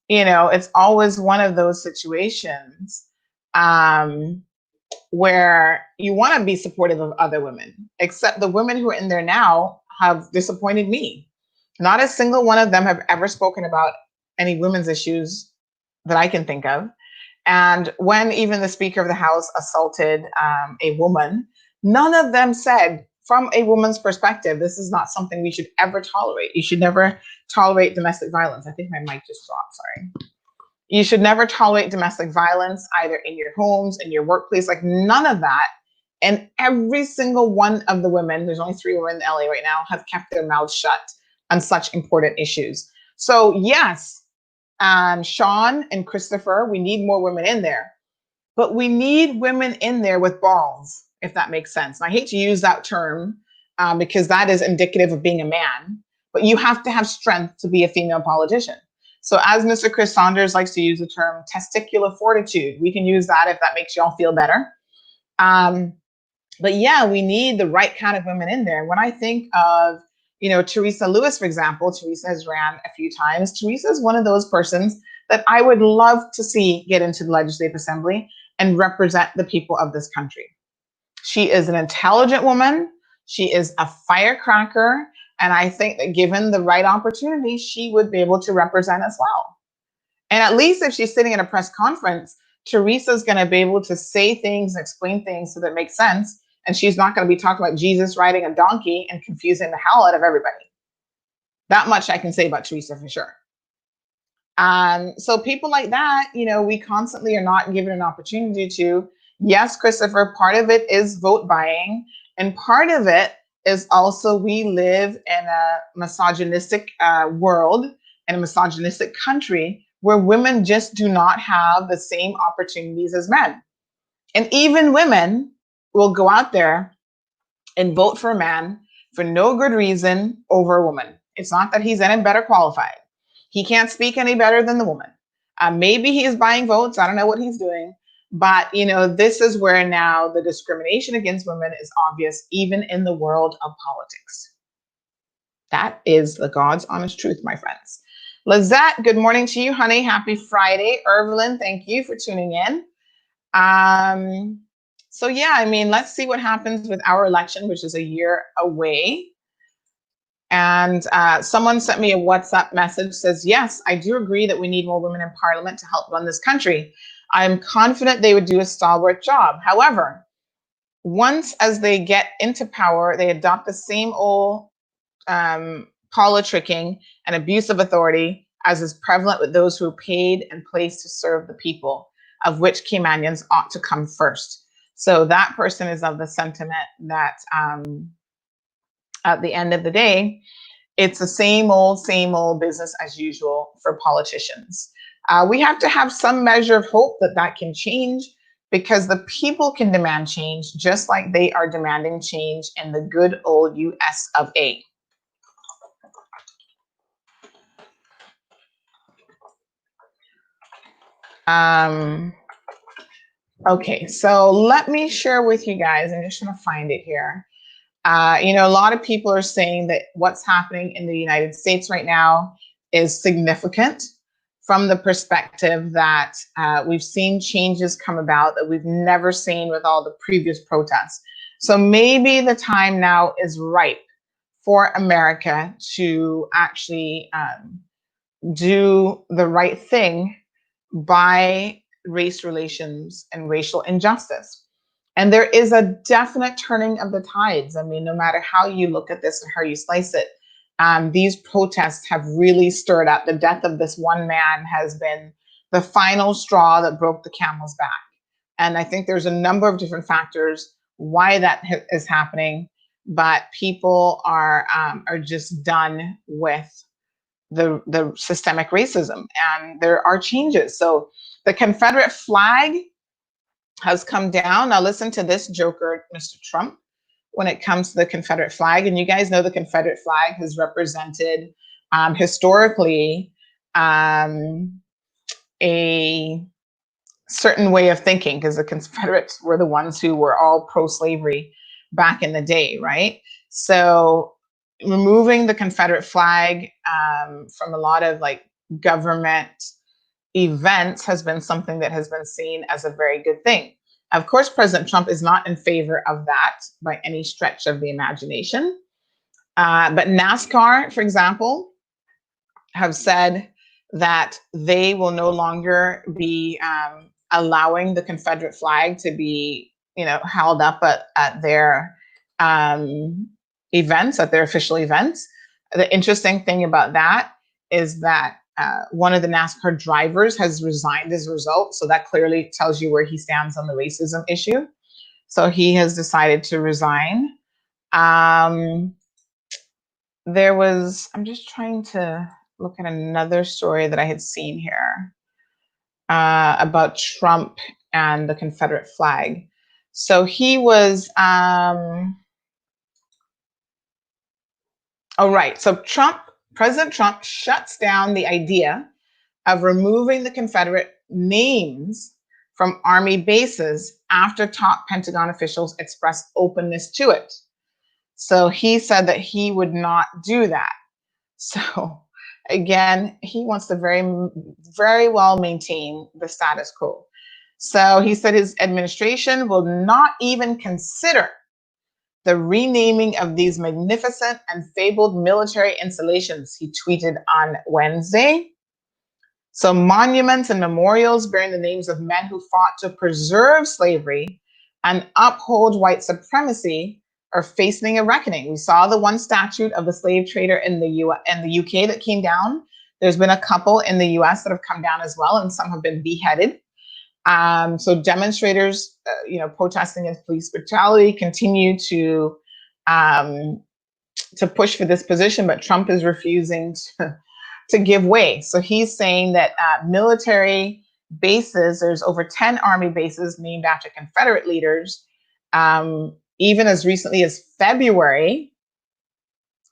it's always one of those situations where you want to be supportive of other women, except the women who are in there now have disappointed me. Not a single one of them have ever spoken about any women's issues that I can think of. And when even the Speaker of the House assaulted a woman, none of them said, from a woman's perspective, this is not something we should ever tolerate. You should never tolerate domestic violence. I think my mic just dropped, sorry. You should never tolerate domestic violence, either in your homes, in your workplace, like none of that. And every single one of the women, there's only 3 women in LA right now, have kept their mouths shut on such important issues. So yes, Sean and Christopher, we need more women in there, but we need women in there with balls, if that makes sense. And I hate to use that term because that is indicative of being a man, but you have to have strength to be a female politician. So as Mr. Chris Saunders likes to use the term testicular fortitude, we can use that if that makes y'all feel better. But yeah, we need the right kind of women in there. When I think of, Teresa Lewis, for example, Teresa has ran a few times. Teresa is one of those persons that I would love to see get into the Legislative Assembly and represent the people of this country. She is an intelligent woman. She is a firecracker. And I think that given the right opportunity, she would be able to represent us well. And at least if she's sitting in a press conference, Teresa's going to be able to say things and explain things so that it makes sense. And she's not going to be talking about Jesus riding a donkey and confusing the hell out of everybody. That much I can say about Teresa for sure. So people like that, we constantly are not given an opportunity to. Yes, Christopher, part of it is vote buying. And part of it is also we live in a misogynistic world and a misogynistic country where women just do not have the same opportunities as men. And even women will go out there and vote for a man for no good reason over a woman. It's not that he's any better qualified. He can't speak any better than the woman. Maybe he is buying votes. I don't know what he's doing. But, this is where now the discrimination against women is obvious, even in the world of politics. That is the God's honest truth, my friends. Lizette, good morning to you, honey. Happy Friday. Irvelyn, thank you for tuning in. So yeah, let's see what happens with our election, which is a year away. And someone sent me a WhatsApp message, says, yes, I do agree that we need more women in parliament to help run this country. I'm confident they would do a stalwart job. However, once as they get into power, they adopt the same old politicking and abuse of authority as is prevalent with those who are paid and placed to serve the people, of which Caymanians ought to come first. So that person is of the sentiment that at the end of the day, it's the same old business as usual for politicians. We have to have some measure of hope that that can change, because the people can demand change just like they are demanding change in the good old US of A. Okay, so let me share with you guys. I'm just going to find it here. A lot of people are saying that what's happening in the United States right now is significant from the perspective that we've seen changes come about that we've never seen with all the previous protests. So maybe the time now is ripe for America to actually do the right thing by race relations and racial injustice. And there is a definite turning of the tides. I mean, no matter how you look at this and how you slice it, these protests have really stirred up. The death of this one man has been the final straw that broke the camel's back. And I think there's a number of different factors why that is happening, but people are just done with the systemic racism, and there are changes. So the Confederate flag has come down. Now listen to this joker, Mr. Trump, when it comes to the Confederate flag. And you guys know the Confederate flag has represented historically a certain way of thinking, because the Confederates were the ones who were all pro-slavery back in the day, right? So removing the Confederate flag from a lot of like government events has been something that has been seen as a very good thing. Of course, President Trump is not in favor of that by any stretch of the imagination. But NASCAR, for example, have said that they will no longer be allowing the Confederate flag to be, held up at their events, at their official events. The interesting thing about that is that one of the NASCAR drivers has resigned as a result. So that clearly tells you where he stands on the racism issue. So he has decided to resign. I'm just trying to look at another story that I had seen here about Trump and the Confederate flag. So he was, so President Trump shuts down the idea of removing the Confederate names from Army bases after top Pentagon officials expressed openness to it. So he said that he would not do that. So again, he wants to very, very well maintain the status quo. So he said his administration will not even consider the renaming of these magnificent and fabled military installations, he tweeted on Wednesday. So monuments and memorials bearing the names of men who fought to preserve slavery and uphold white supremacy are facing a reckoning. We saw the one statue of the slave trader in the UK that came down. There's been a couple in the US that have come down as well, and some have been beheaded. So demonstrators, protesting against police brutality, continue to push for this position, but Trump is refusing to give way. So he's saying that military bases, there's over 10 Army bases named after Confederate leaders, even as recently as February.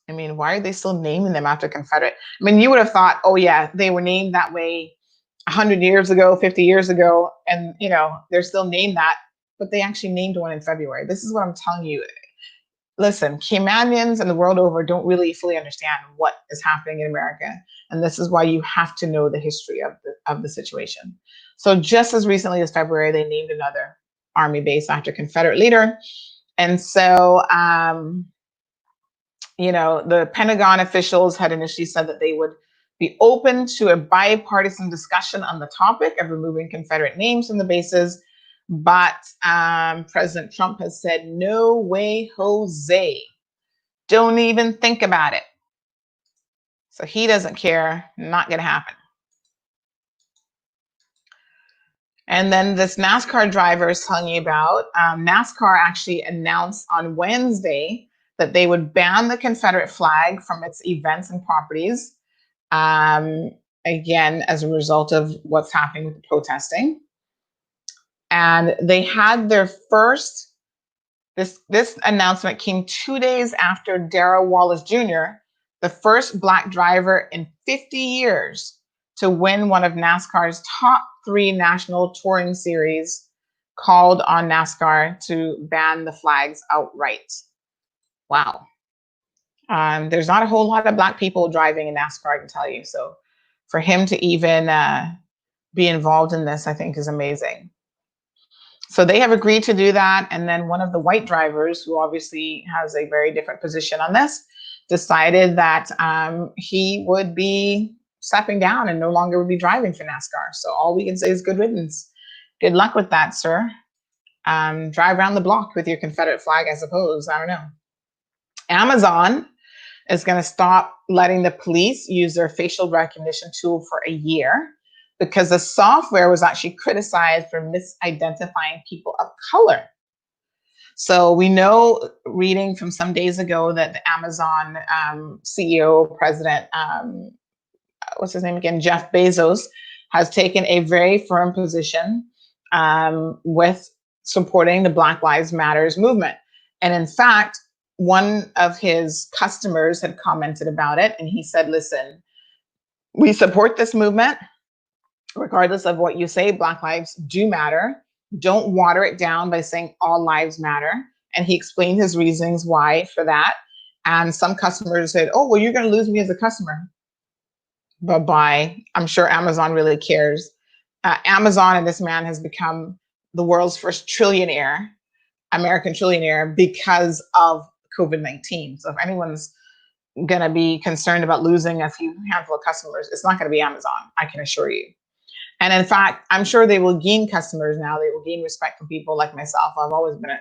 I mean, why are they still naming them after Confederate? I mean, you would have thought, oh yeah, they were named that way 100 years ago, 50 years ago, and they're still named that, but they actually named one in February. This is what I'm telling you. Listen, Caymanians and the world over don't really fully understand what is happening in America, and this is why you have to know the history of the situation. So just as recently as February, they named another Army base after Confederate leader, and so the Pentagon officials had initially said that they would be open to a bipartisan discussion on the topic of removing Confederate names from the bases. But President Trump has said, no way, Jose. Don't even think about it. So he doesn't care, not going to happen. And then this NASCAR driver is telling you about, NASCAR actually announced on Wednesday that they would ban the Confederate flag from its events and properties, again, as a result of what's happening with the protesting. And they had their first, this announcement came 2 days after Darrell Wallace Jr., the first Black driver in 50 years to win one of NASCAR's top 3 national touring series, called on NASCAR to ban the flags outright. Wow. There's not a whole lot of Black people driving in NASCAR, I can tell you. So for him to even be involved in this, I think is amazing. So they have agreed to do that. And then one of the white drivers, who obviously has a very different position on this, decided that he would be stepping down and no longer would be driving for NASCAR. So all we can say is good riddance. Good luck with that, sir. Drive around the block with your Confederate flag, I suppose. I don't know. Amazon is going to stop letting the police use their facial recognition tool for a year because the software was actually criticized for misidentifying people of color. So we know, reading from some days ago, that the Amazon CEO, president, what's his name again, Jeff Bezos, has taken a very firm position with supporting the Black Lives Matters movement. And in fact, one of his customers had commented about it, and he said, listen, we support this movement. Regardless of what you say, Black lives do matter. Don't water it down by saying all lives matter. And he explained his reasons why for that. And some customers said, oh, well, you're going to lose me as a customer. Bye-bye. I'm sure Amazon really cares. Amazon and this man has become the world's first trillionaire, American trillionaire, because of COVID-19. So if anyone's going to be concerned about losing a few handful of customers, it's not going to be Amazon, I can assure you. And in fact, I'm sure they will gain customers now. They will gain respect from people like myself. I've always been an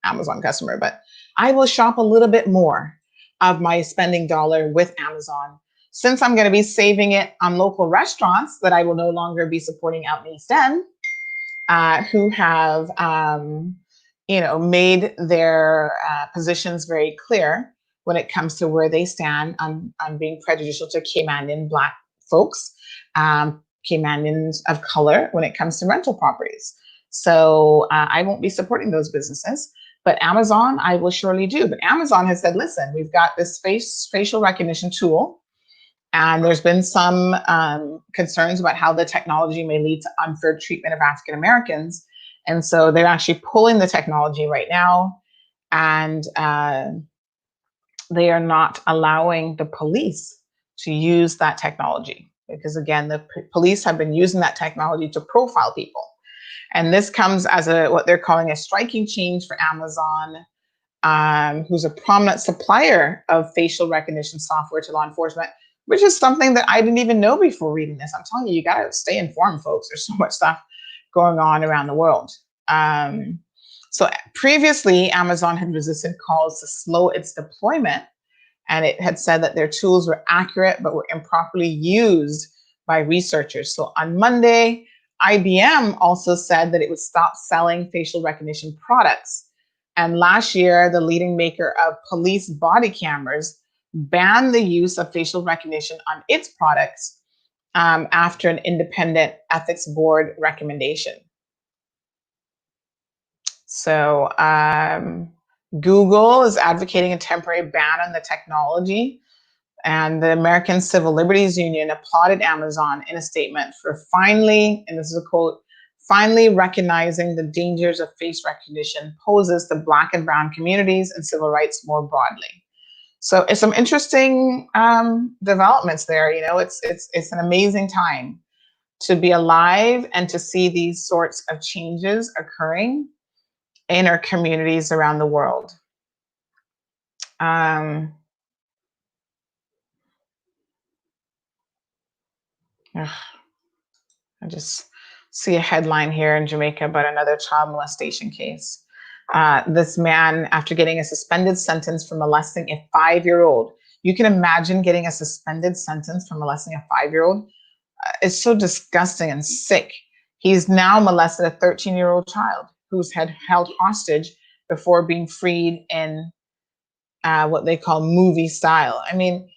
Amazon customer, but I will shop a little bit more of my spending dollar with Amazon, since I'm going to be saving it on local restaurants that I will no longer be supporting out in East End, who have, made their positions very clear when it comes to where they stand on being prejudicial to Caymanian Black folks, Caymanians of color, when it comes to rental properties. So I won't be supporting those businesses, but Amazon, I will surely do. But Amazon has said, listen, we've got this facial recognition tool, and there's been some concerns about how the technology may lead to unfair treatment of African Americans. And so they're actually pulling the technology right now, and they are not allowing the police to use that technology. Because again, the police have been using that technology to profile people. And this comes as what they're calling a striking change for Amazon, who's a prominent supplier of facial recognition software to law enforcement, which is something that I didn't even know before reading this. I'm telling you, you got to stay informed, folks. There's so much stuff going on around the world. So previously, Amazon had resisted calls to slow its deployment, and it had said that their tools were accurate but were improperly used by researchers. So on Monday, IBM also said that it would stop selling facial recognition products. And last year, the leading maker of police body cameras banned the use of facial recognition on its products after an independent ethics board recommendation. So Google is advocating a temporary ban on the technology, and the American Civil Liberties Union applauded Amazon in a statement for finally, and this is a quote, finally recognizing the dangers of face recognition poses to Black and brown communities and civil rights more broadly. So it's some interesting developments there. You know, it's an amazing time to be alive and to see these sorts of changes occurring in our communities around the world. I just see a headline here in Jamaica about another child molestation case. This man, after getting a suspended sentence for molesting a 5-year-old, you can imagine getting a suspended sentence for molesting a 5-year-old. It's so disgusting and sick. He's now molested a 13-year-old child who's had held hostage before being freed in what they call movie style. I mean,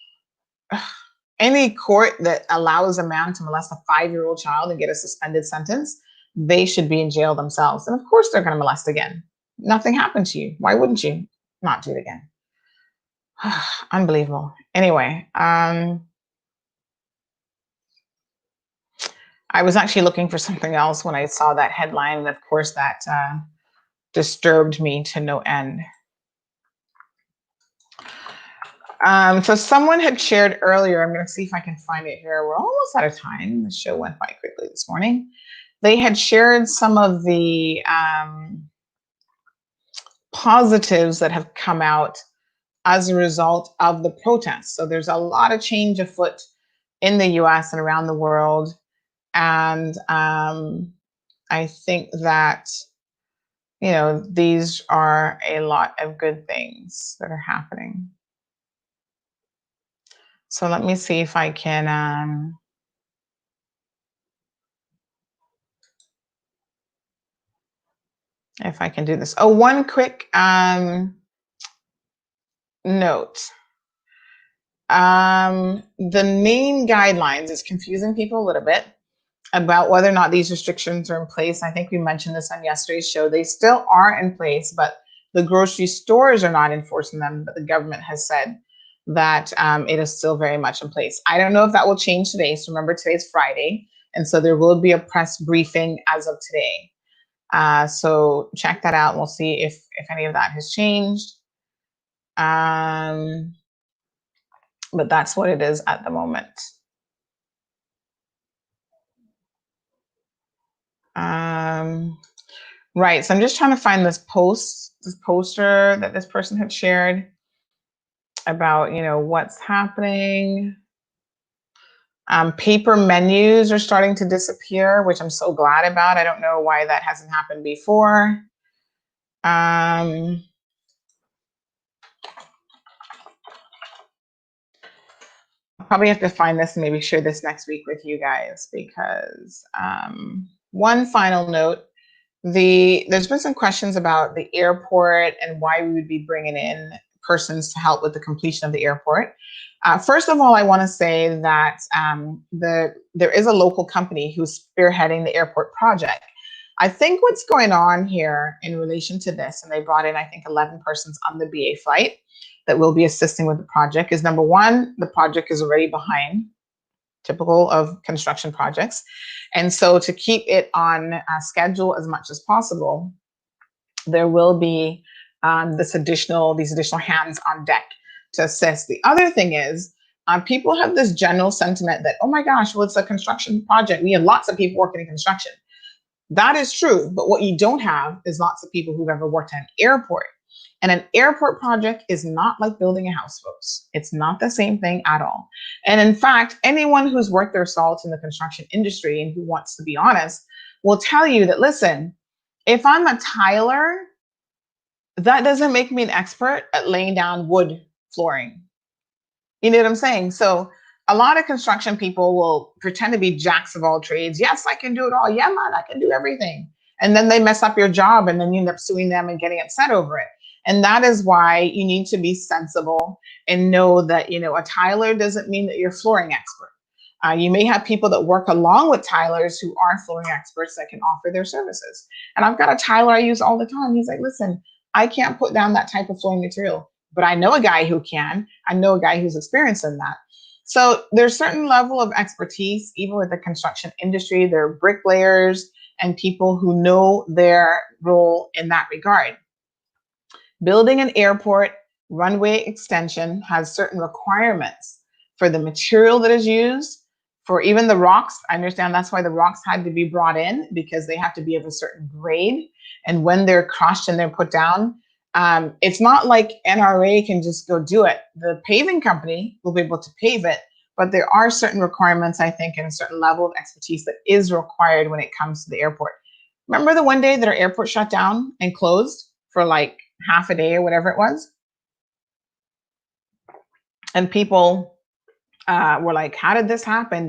any court that allows a man to molest a 5-year-old child and get a suspended sentence, they should be in jail themselves. And of course, they're going to molest again. Nothing happened to you. Why wouldn't you not do it again? Unbelievable. Anyway, I was actually looking for something else when I saw that headline. And of course, that disturbed me to no end. So someone had shared earlier, I'm going to see if I can find it here. We're almost out of time. The show went by quickly this morning. They had shared some of the positives that have come out as a result of the protests. So there's a lot of change afoot in the US and around the world. And I think that, you know, these are a lot of good things that are happening. So let me see if I can do this. Oh, one quick note. The main guidelines is confusing people a little bit about whether or not these restrictions are in place. I think we mentioned this on yesterday's show. They still are in place, but the grocery stores are not enforcing them, but the government has said that it is still very much in place. I don't know if that will change today. So remember, today's Friday, and so there will be a press briefing as of today. So check that out and we'll see if any of that has changed. But that's what it is at the moment. Right, so I'm just trying to find this poster that this person had shared about, you know, what's happening. Paper menus are starting to disappear, which I'm so glad about. I don't know why that hasn't happened before. I'll probably have to find this and maybe share this next week with you guys, because one final note, there's been some questions about the airport and why we would be bringing in persons to help with the completion of the airport. First of all, I want to say that there is a local company who's spearheading the airport project. I think what's going on here in relation to this, and they brought in, I think, 11 persons on the BA flight that will be assisting with the project, is number one, the project is already behind, typical of construction projects. And so to keep it on schedule as much as possible, there will be these additional hands on deck to assist. The other thing is, people have this general sentiment that, oh my gosh, well, it's a construction project. We have lots of people working in construction. That is true, but what you don't have is lots of people who've ever worked at an airport. And an airport project is not like building a house, folks. It's not the same thing at all. And in fact, anyone who's worth their salt in the construction industry and who wants to be honest will tell you that, listen, if I'm a tiler, that doesn't make me an expert at laying down wood flooring. You know what I'm saying? So a lot of construction people will pretend to be jacks of all trades. Yes, I can do it all. Yeah, man, I can do everything. And then they mess up your job and then you end up suing them and getting upset over it. And that is why you need to be sensible and know that, you know, a tiler doesn't mean that you're a flooring expert. You may have people that work along with tilers who are flooring experts that can offer their services. And I've got a tiler I use all the time. He's like, listen, I can't put down that type of flooring material, but I know a guy who can. I know a guy who's experienced in that. So there's a certain level of expertise, even with the construction industry. There are bricklayers and people who know their role in that regard. Building an airport runway extension has certain requirements for the material that is used, for even the rocks. I understand that's why the rocks had to be brought in, because they have to be of a certain grade. And when they're crushed and they're put down, it's not like NRA can just go do it. The paving company will be able to pave it, but there are certain requirements, I think, and a certain level of expertise that is required when it comes to the airport. Remember the one day that our airport shut down and closed for like half a day or whatever it was? And people were like, how did this happen?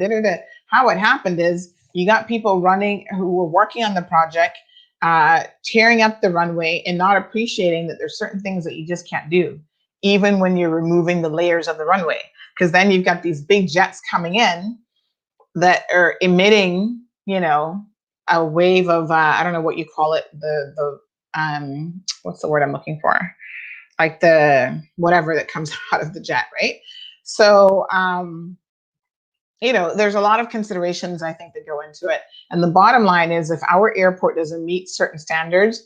How it happened is you got people running who were working on the project, tearing up the runway and not appreciating that there's certain things that you just can't do. even when you're removing the layers of the runway, because then you've got these big jets coming in that are emitting, a wave of I don't know what you call it, the what's the word I'm looking for? Like the whatever that comes out of the jet, right? So there's a lot of considerations I think that go into it. And the bottom line is, if our airport doesn't meet certain standards,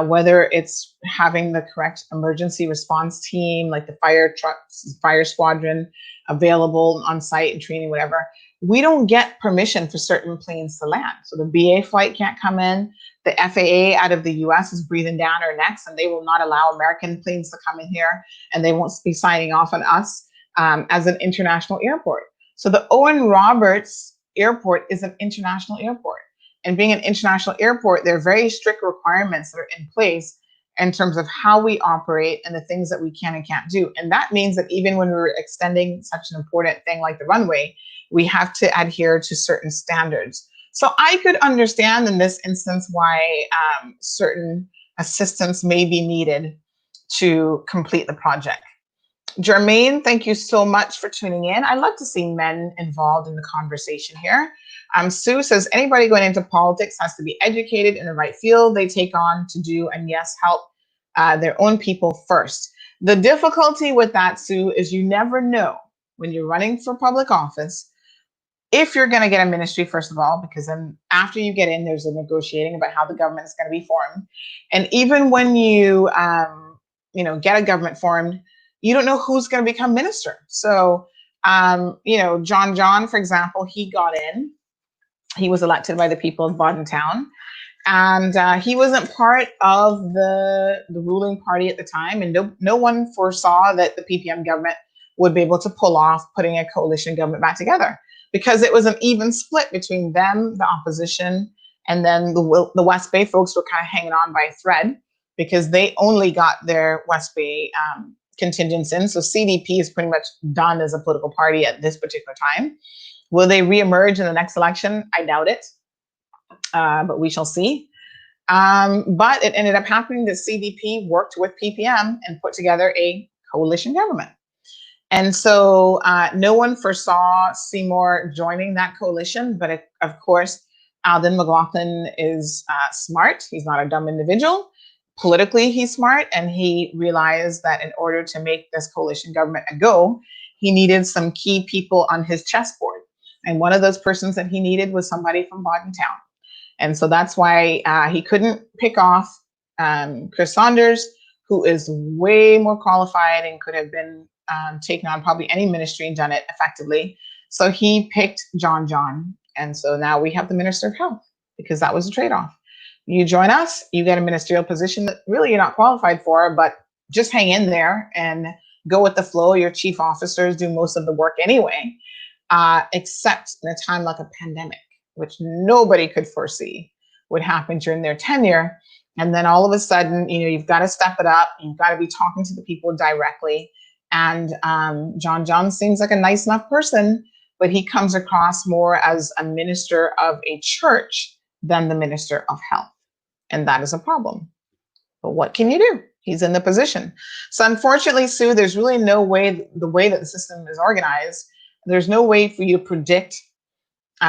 whether it's having the correct emergency response team, like the fire trucks, fire squadron available on site and training, whatever, we don't get permission for certain planes to land. So the BA flight can't come in. The FAA out of the US is breathing down our necks, and they will not allow American planes to come in here, and they won't be signing off on us as an international airport. So the Owen Roberts Airport is an international airport. And being an international airport, there are very strict requirements that are in place in terms of how we operate and the things that we can and can't do. And that means that even when we're extending such an important thing like the runway, we have to adhere to certain standards. So I could understand in this instance why certain assistance may be needed to complete the project. Jermaine, thank you so much for tuning in. I love to see men involved in the conversation here. Sue says, anybody going into politics has to be educated in the right field they take on to do, and yes, help their own people first. The difficulty with that, Sue, is you never know when you're running for public office if you're going to get a ministry, first of all, because then after you get in, there's a negotiating about how the government is going to be formed. And even when you, get a government formed, you don't know who's going to become minister. So, John, for example, he got in. He was elected by the people of Boddentown, and he wasn't part of the ruling party at the time, and no one foresaw that the PPM government would be able to pull off putting a coalition government back together, because it was an even split between them, the opposition, and then the West Bay folks were kind of hanging on by a thread because they only got their West Bay contingents in. So CDP is pretty much done as a political party at this particular time. Will they reemerge in the next election? I doubt it, but we shall see. But it ended up happening that CDP worked with PPM and put together a coalition government. And so no one foresaw Seymour joining that coalition, but of course, Alden McLaughlin is smart. He's not a dumb individual. Politically, he's smart, and he realized that in order to make this coalition government a go, he needed some key people on his chessboard. And one of those persons that he needed was somebody from Boddentown. And so that's why he couldn't pick off Chris Saunders, who is way more qualified and could have been taken on probably any ministry and done it effectively. So he picked John. And so now we have the Minister of Health, because that was a trade-off. You join us, you get a ministerial position that really you're not qualified for, but just hang in there and go with the flow. Your chief officers do most of the work anyway, except in a time like a pandemic, which nobody could foresee would happen during their tenure. And then all of a sudden, you've got to step it up. You've got to be talking to the people directly. And John seems like a nice enough person, but he comes across more as a minister of a church than the Minister of Health. And that is a problem. But what can you do? He's in the position. So unfortunately, Sue, there's really no way, the way that the system is organized, there's no way for you to predict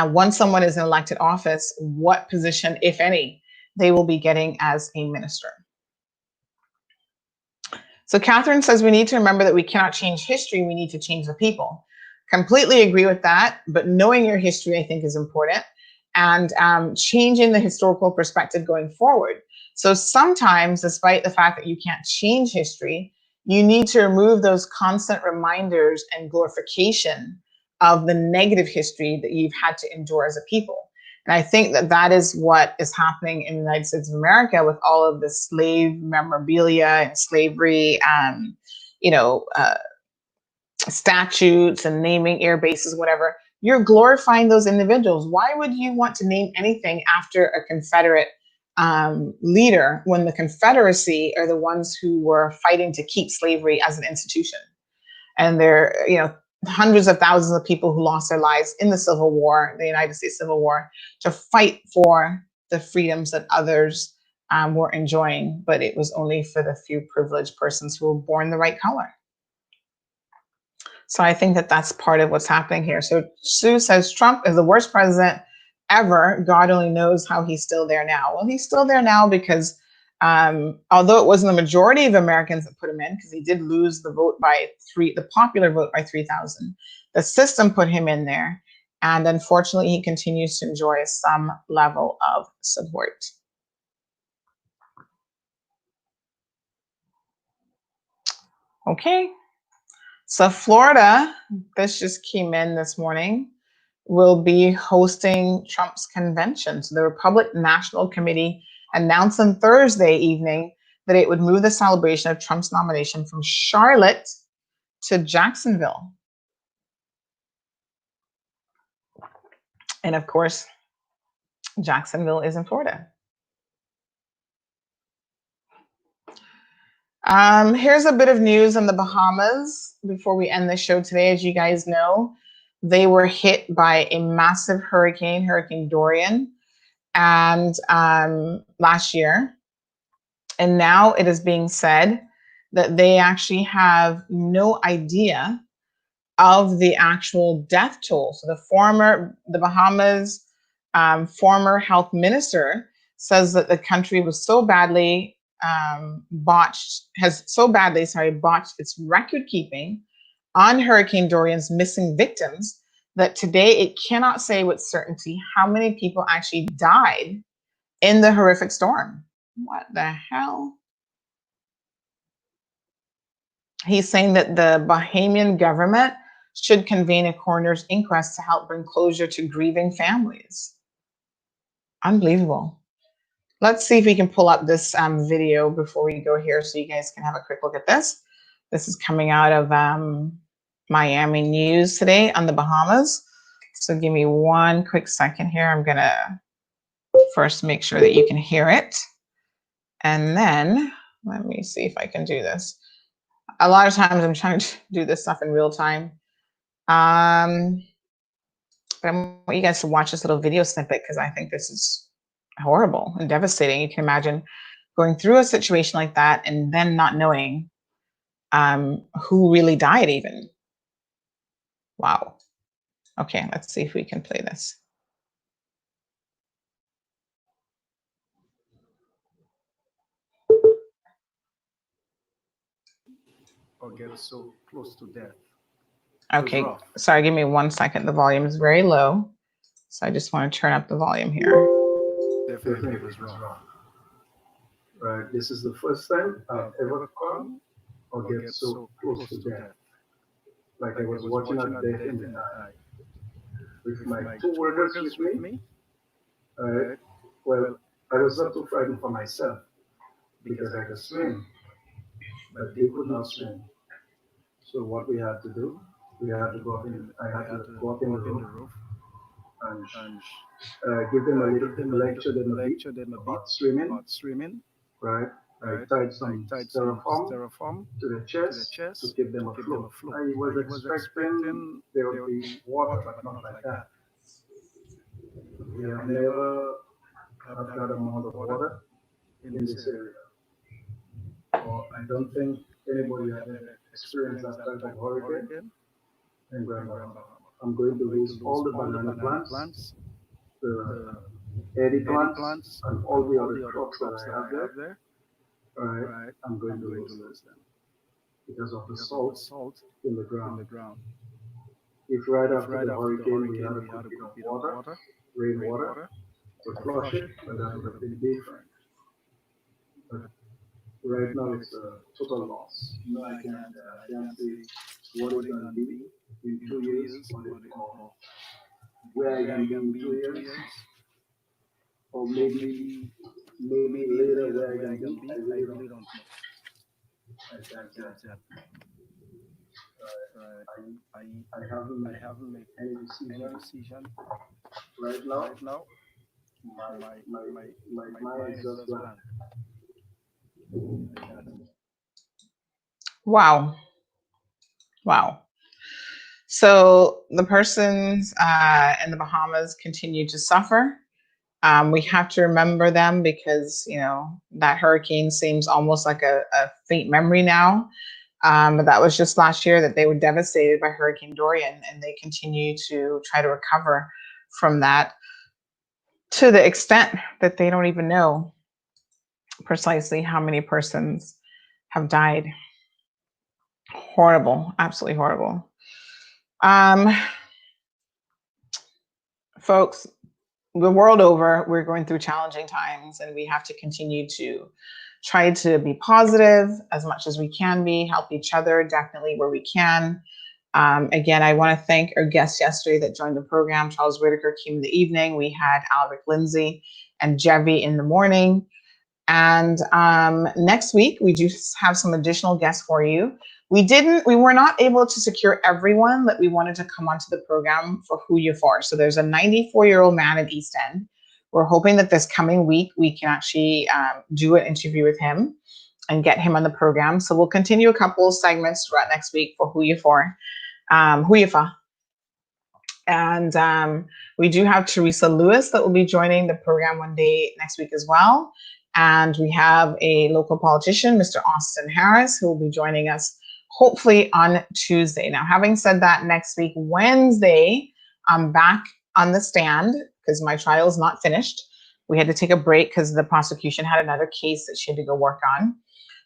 once someone is in elected office, what position, if any, they will be getting as a minister. So Catherine says we need to remember that we cannot change history, we need to change the people. Completely agree with that, but knowing your history, I think, is important, and changing the historical perspective going forward. So sometimes, despite the fact that you can't change history, you need to remove those constant reminders and glorification of the negative history that you've had to endure as a people. And I think that that is what is happening in the United States of America with all of the slave memorabilia and slavery, statutes and naming air bases, whatever. You're glorifying those individuals. Why would you want to name anything after a Confederate leader when the Confederacy are the ones who were fighting to keep slavery as an institution? And there, hundreds of thousands of people who lost their lives in the Civil War, the United States Civil War, to fight for the freedoms that others were enjoying, but it was only for the few privileged persons who were born the right color. So I think that that's part of what's happening here. So Sue says Trump is the worst president ever. God only knows how he's still there now. Well, he's still there now because although it wasn't the majority of Americans that put him in, because he did lose the vote by the popular vote by 3,000, the system put him in there. And unfortunately, he continues to enjoy some level of support. Okay. So Florida, this just came in this morning, will be hosting Trump's convention. So the Republican National Committee announced on Thursday evening that it would move the celebration of Trump's nomination from Charlotte to Jacksonville. And of course, Jacksonville is in Florida. Here's a bit of news on the Bahamas before we end the show today. As you guys know, they were hit by a massive hurricane, Hurricane Dorian, and last year. And now it is being said that they actually have no idea of the actual death toll. So the Bahamas former health minister says that the country was so badly botched its record keeping on Hurricane Dorian's missing victims, that today it cannot say with certainty how many people actually died in the horrific storm. What the hell? He's saying that the Bahamian government should convene a coroner's inquest to help bring closure to grieving families. Unbelievable. Let's see if we can pull up this video before we go here so you guys can have a quick look at this. This is coming out of Miami News today on the Bahamas. So give me one quick second here. I'm gonna first make sure that you can hear it. And then let me see if I can do this. A lot of times I'm trying to do this stuff in real time. But I want you guys to watch this little video snippet because I think this is horrible and devastating. You can imagine going through a situation like that and then not knowing who really died even. Wow. Okay, let's see if we can play this. Or get so close to death. Okay, sorry, give me 1 second. The volume is very low. So I just want to turn up the volume here. Definitely was wrong. Right, this is the first time I've ever come or get so close to death. Like I was watching a death in the eye. With my two workers with me. Right, well, I was not too frightened for myself because I could swim, but they could not swim. So what we had to do, I had to go up in the roof and give them a little lecture them a bit about swimming. Right? I tied some styrofoam to the chest to keep them afloat. I was expecting there would be water, but not like that. We have never had that amount of water in this area. Or I don't think anybody has ever experienced that type of hurricane in Grand Bahama. I'm going to lose all the banana plants, the eddy plants, and all the other crops that I have there. Right, I'm going to lose them because of the salt in the ground. If right after the hurricane we had a good bit of water, rainwater, to flush it, then that would have been different. But right now it's a total loss. No, I can't say what it's going to be in 2 years, or where I can be in 2 years, or maybe later where I can be. I really don't know. I can't tell. I haven't made any decision right now. My mind is just blank. Wow. So the persons in the Bahamas continue to suffer. We have to remember them because, that hurricane seems almost like a faint memory now. But that was just last year that they were devastated by Hurricane Dorian, and they continue to try to recover from that to the extent that they don't even know precisely how many persons have died. Horrible, absolutely horrible. Folks, the world over, we're going through challenging times, and we have to continue to try to be positive as much as we can be, help each other definitely where we can. Again, I want to thank our guests yesterday that joined the program. Charles Whitaker came in the evening. We had Alric Lindsay and Jevi in the morning. And next week, we do have some additional guests for you. We were not able to secure everyone that we wanted to come onto the program for Who You For. So there's a 94-year-old man in East End. We're hoping that this coming week, we can actually do an interview with him and get him on the program. So we'll continue a couple of segments throughout next week for Who You For. Who You For. And we do have Teresa Lewis that will be joining the program one day next week as well. And we have a local politician, Mr. Austin Harris, who will be joining us hopefully on Tuesday. Now, having said that, next week, Wednesday, I'm back on the stand because my trial is not finished. We had to take a break because the prosecution had another case that she had to go work on.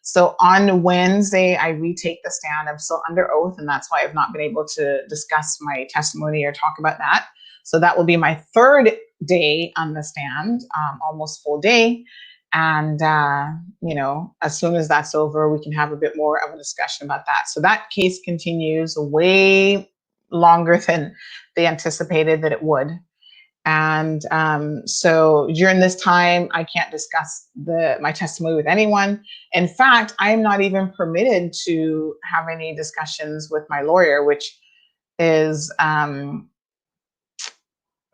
So on Wednesday, I retake the stand. I'm still under oath, and that's why I've not been able to discuss my testimony or talk about that. So that will be my third day on the stand, almost full day. And, as soon as that's over, we can have a bit more of a discussion about that. So that case continues way longer than they anticipated that it would. And so during this time, I can't discuss my testimony with anyone. In fact, I am not even permitted to have any discussions with my lawyer, which is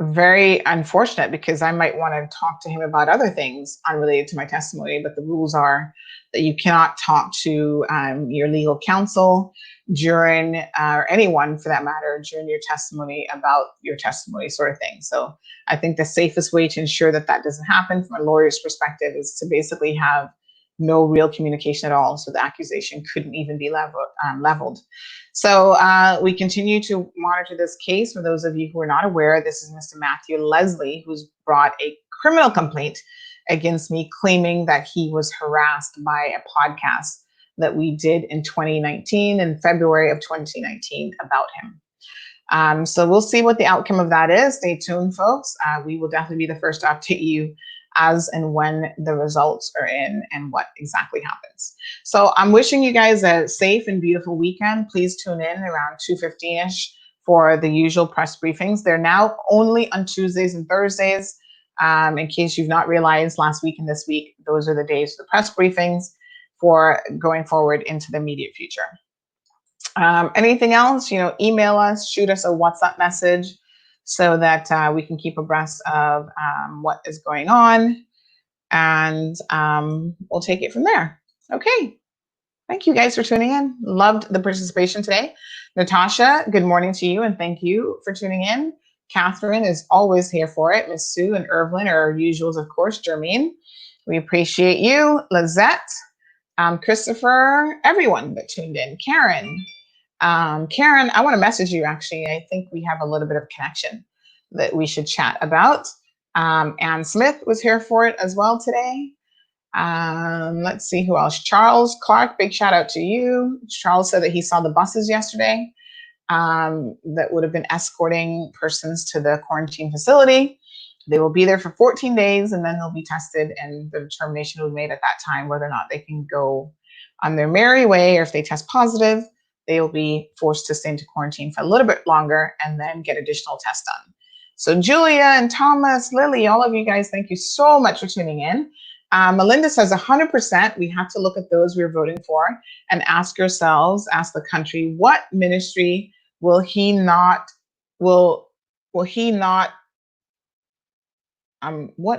very unfortunate because I might want to talk to him about other things unrelated to my testimony, but the rules are that you cannot talk to your legal counsel during, or anyone for that matter, during your testimony about your testimony sort of thing. So I think the safest way to ensure that that doesn't happen from a lawyer's perspective is to basically have no real communication at all. So the accusation couldn't even be leveled. So we continue to monitor this case. For those of you who are not aware, this is Mr. Matthew Leslie, who's brought a criminal complaint against me, claiming that he was harassed by a podcast that we did in 2019, in February of 2019, about him. So we'll see what the outcome of that is. Stay tuned, folks. We will definitely be the first to update you as and when the results are in and what exactly happens. So I'm wishing you guys a safe and beautiful weekend. Please tune in around 2:15-ish for the usual press briefings. They're now only on Tuesdays and Thursdays. In case you've not realized, last week and this week, those are the days for the press briefings for going forward into the immediate future. Anything else, email us, shoot us a WhatsApp message so that we can keep abreast of what is going on, and we'll take it from there. Okay. Thank you guys for tuning in. Loved the participation today. Natasha, good morning to you, and thank you for tuning in. Catherine is always here for it. Miss Sue and Irvlin are our usuals, of course. Jermaine, we appreciate you. Lizette, Christopher, everyone that tuned in. Karen, I want to message you, actually. I think we have a little bit of connection that we should chat about. Ann Smith was here for it as well today. Let's see who else. Charles Clark, big shout out to you. Charles said that he saw the buses yesterday that would have been escorting persons to the quarantine facility. They will be there for 14 days and then they'll be tested, and the determination will be made at that time whether or not they can go on their merry way, or if they test positive, they will be forced to stay into quarantine for a little bit longer and then get additional tests done. So Julia and Thomas, Lily, all of you guys, thank you so much for tuning in. Melinda says 100%, we have to look at those we're voting for and ask ourselves, ask the country, what ministry will he not, what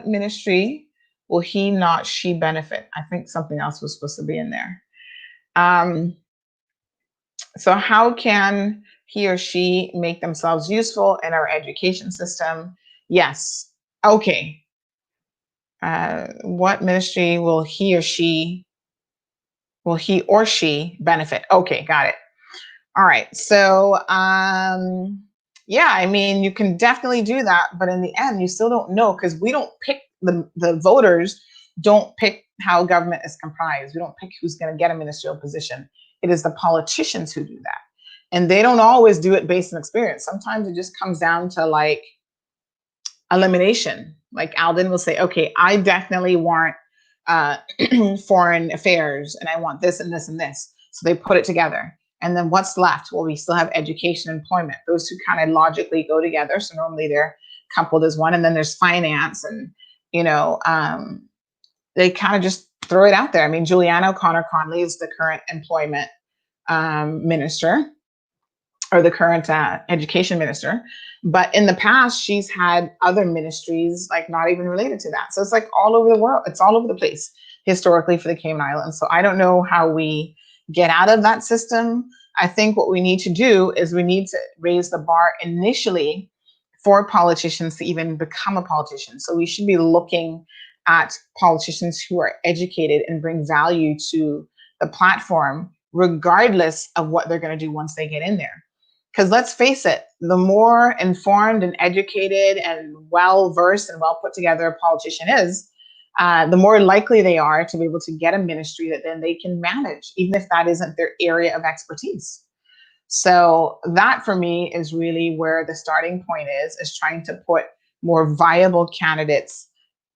ministry will he not, she benefit? I think something else was supposed to be in there. So how can he or she make themselves useful in our education system? Yes. Okay. What ministry will he or she will he or she benefit? Okay, got it. All right. So, yeah, I mean, you can definitely do that, but in the end, you still don't know because we don't pick the voters don't pick how government is comprised. We don't pick who's going to get a ministerial position. It is the politicians who do that. And they don't always do it based on experience. Sometimes it just comes down to like elimination. Like Alden will say, okay, I definitely want foreign affairs and I want this and this and this. So they put it together. And then what's left? Well, we still have education and employment. Those two kind of logically go together. So normally they're coupled as one. And then there's finance and, they kind of just throw it out there. I mean, Juliana O'Connor Conley is the current employment minister or the current education minister. But in the past, she's had other ministries like not even related to that. So it's like all over the world. It's all over the place historically for the Cayman Islands. So I don't know how we get out of that system. I think what we need to do is we need to raise the bar initially for politicians to even become a politician. So we should be looking at politicians who are educated and bring value to the platform, regardless of what they're going to do once they get in there. Because let's face it, the more informed and educated and well-versed and well put together a politician is, the more likely they are to be able to get a ministry that then they can manage, even if that isn't their area of expertise. So that for me is really where the starting point is trying to put more viable candidates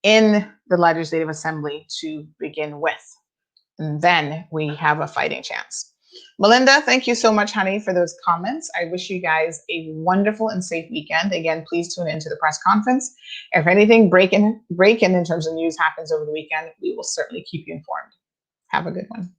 in the Legislative Assembly to begin with. And then we have a fighting chance. Melinda, thank you so much, honey, for those comments. I wish you guys a wonderful and safe weekend. Again, please tune into the press conference. If anything break in in terms of news happens over the weekend, we will certainly keep you informed. Have a good one.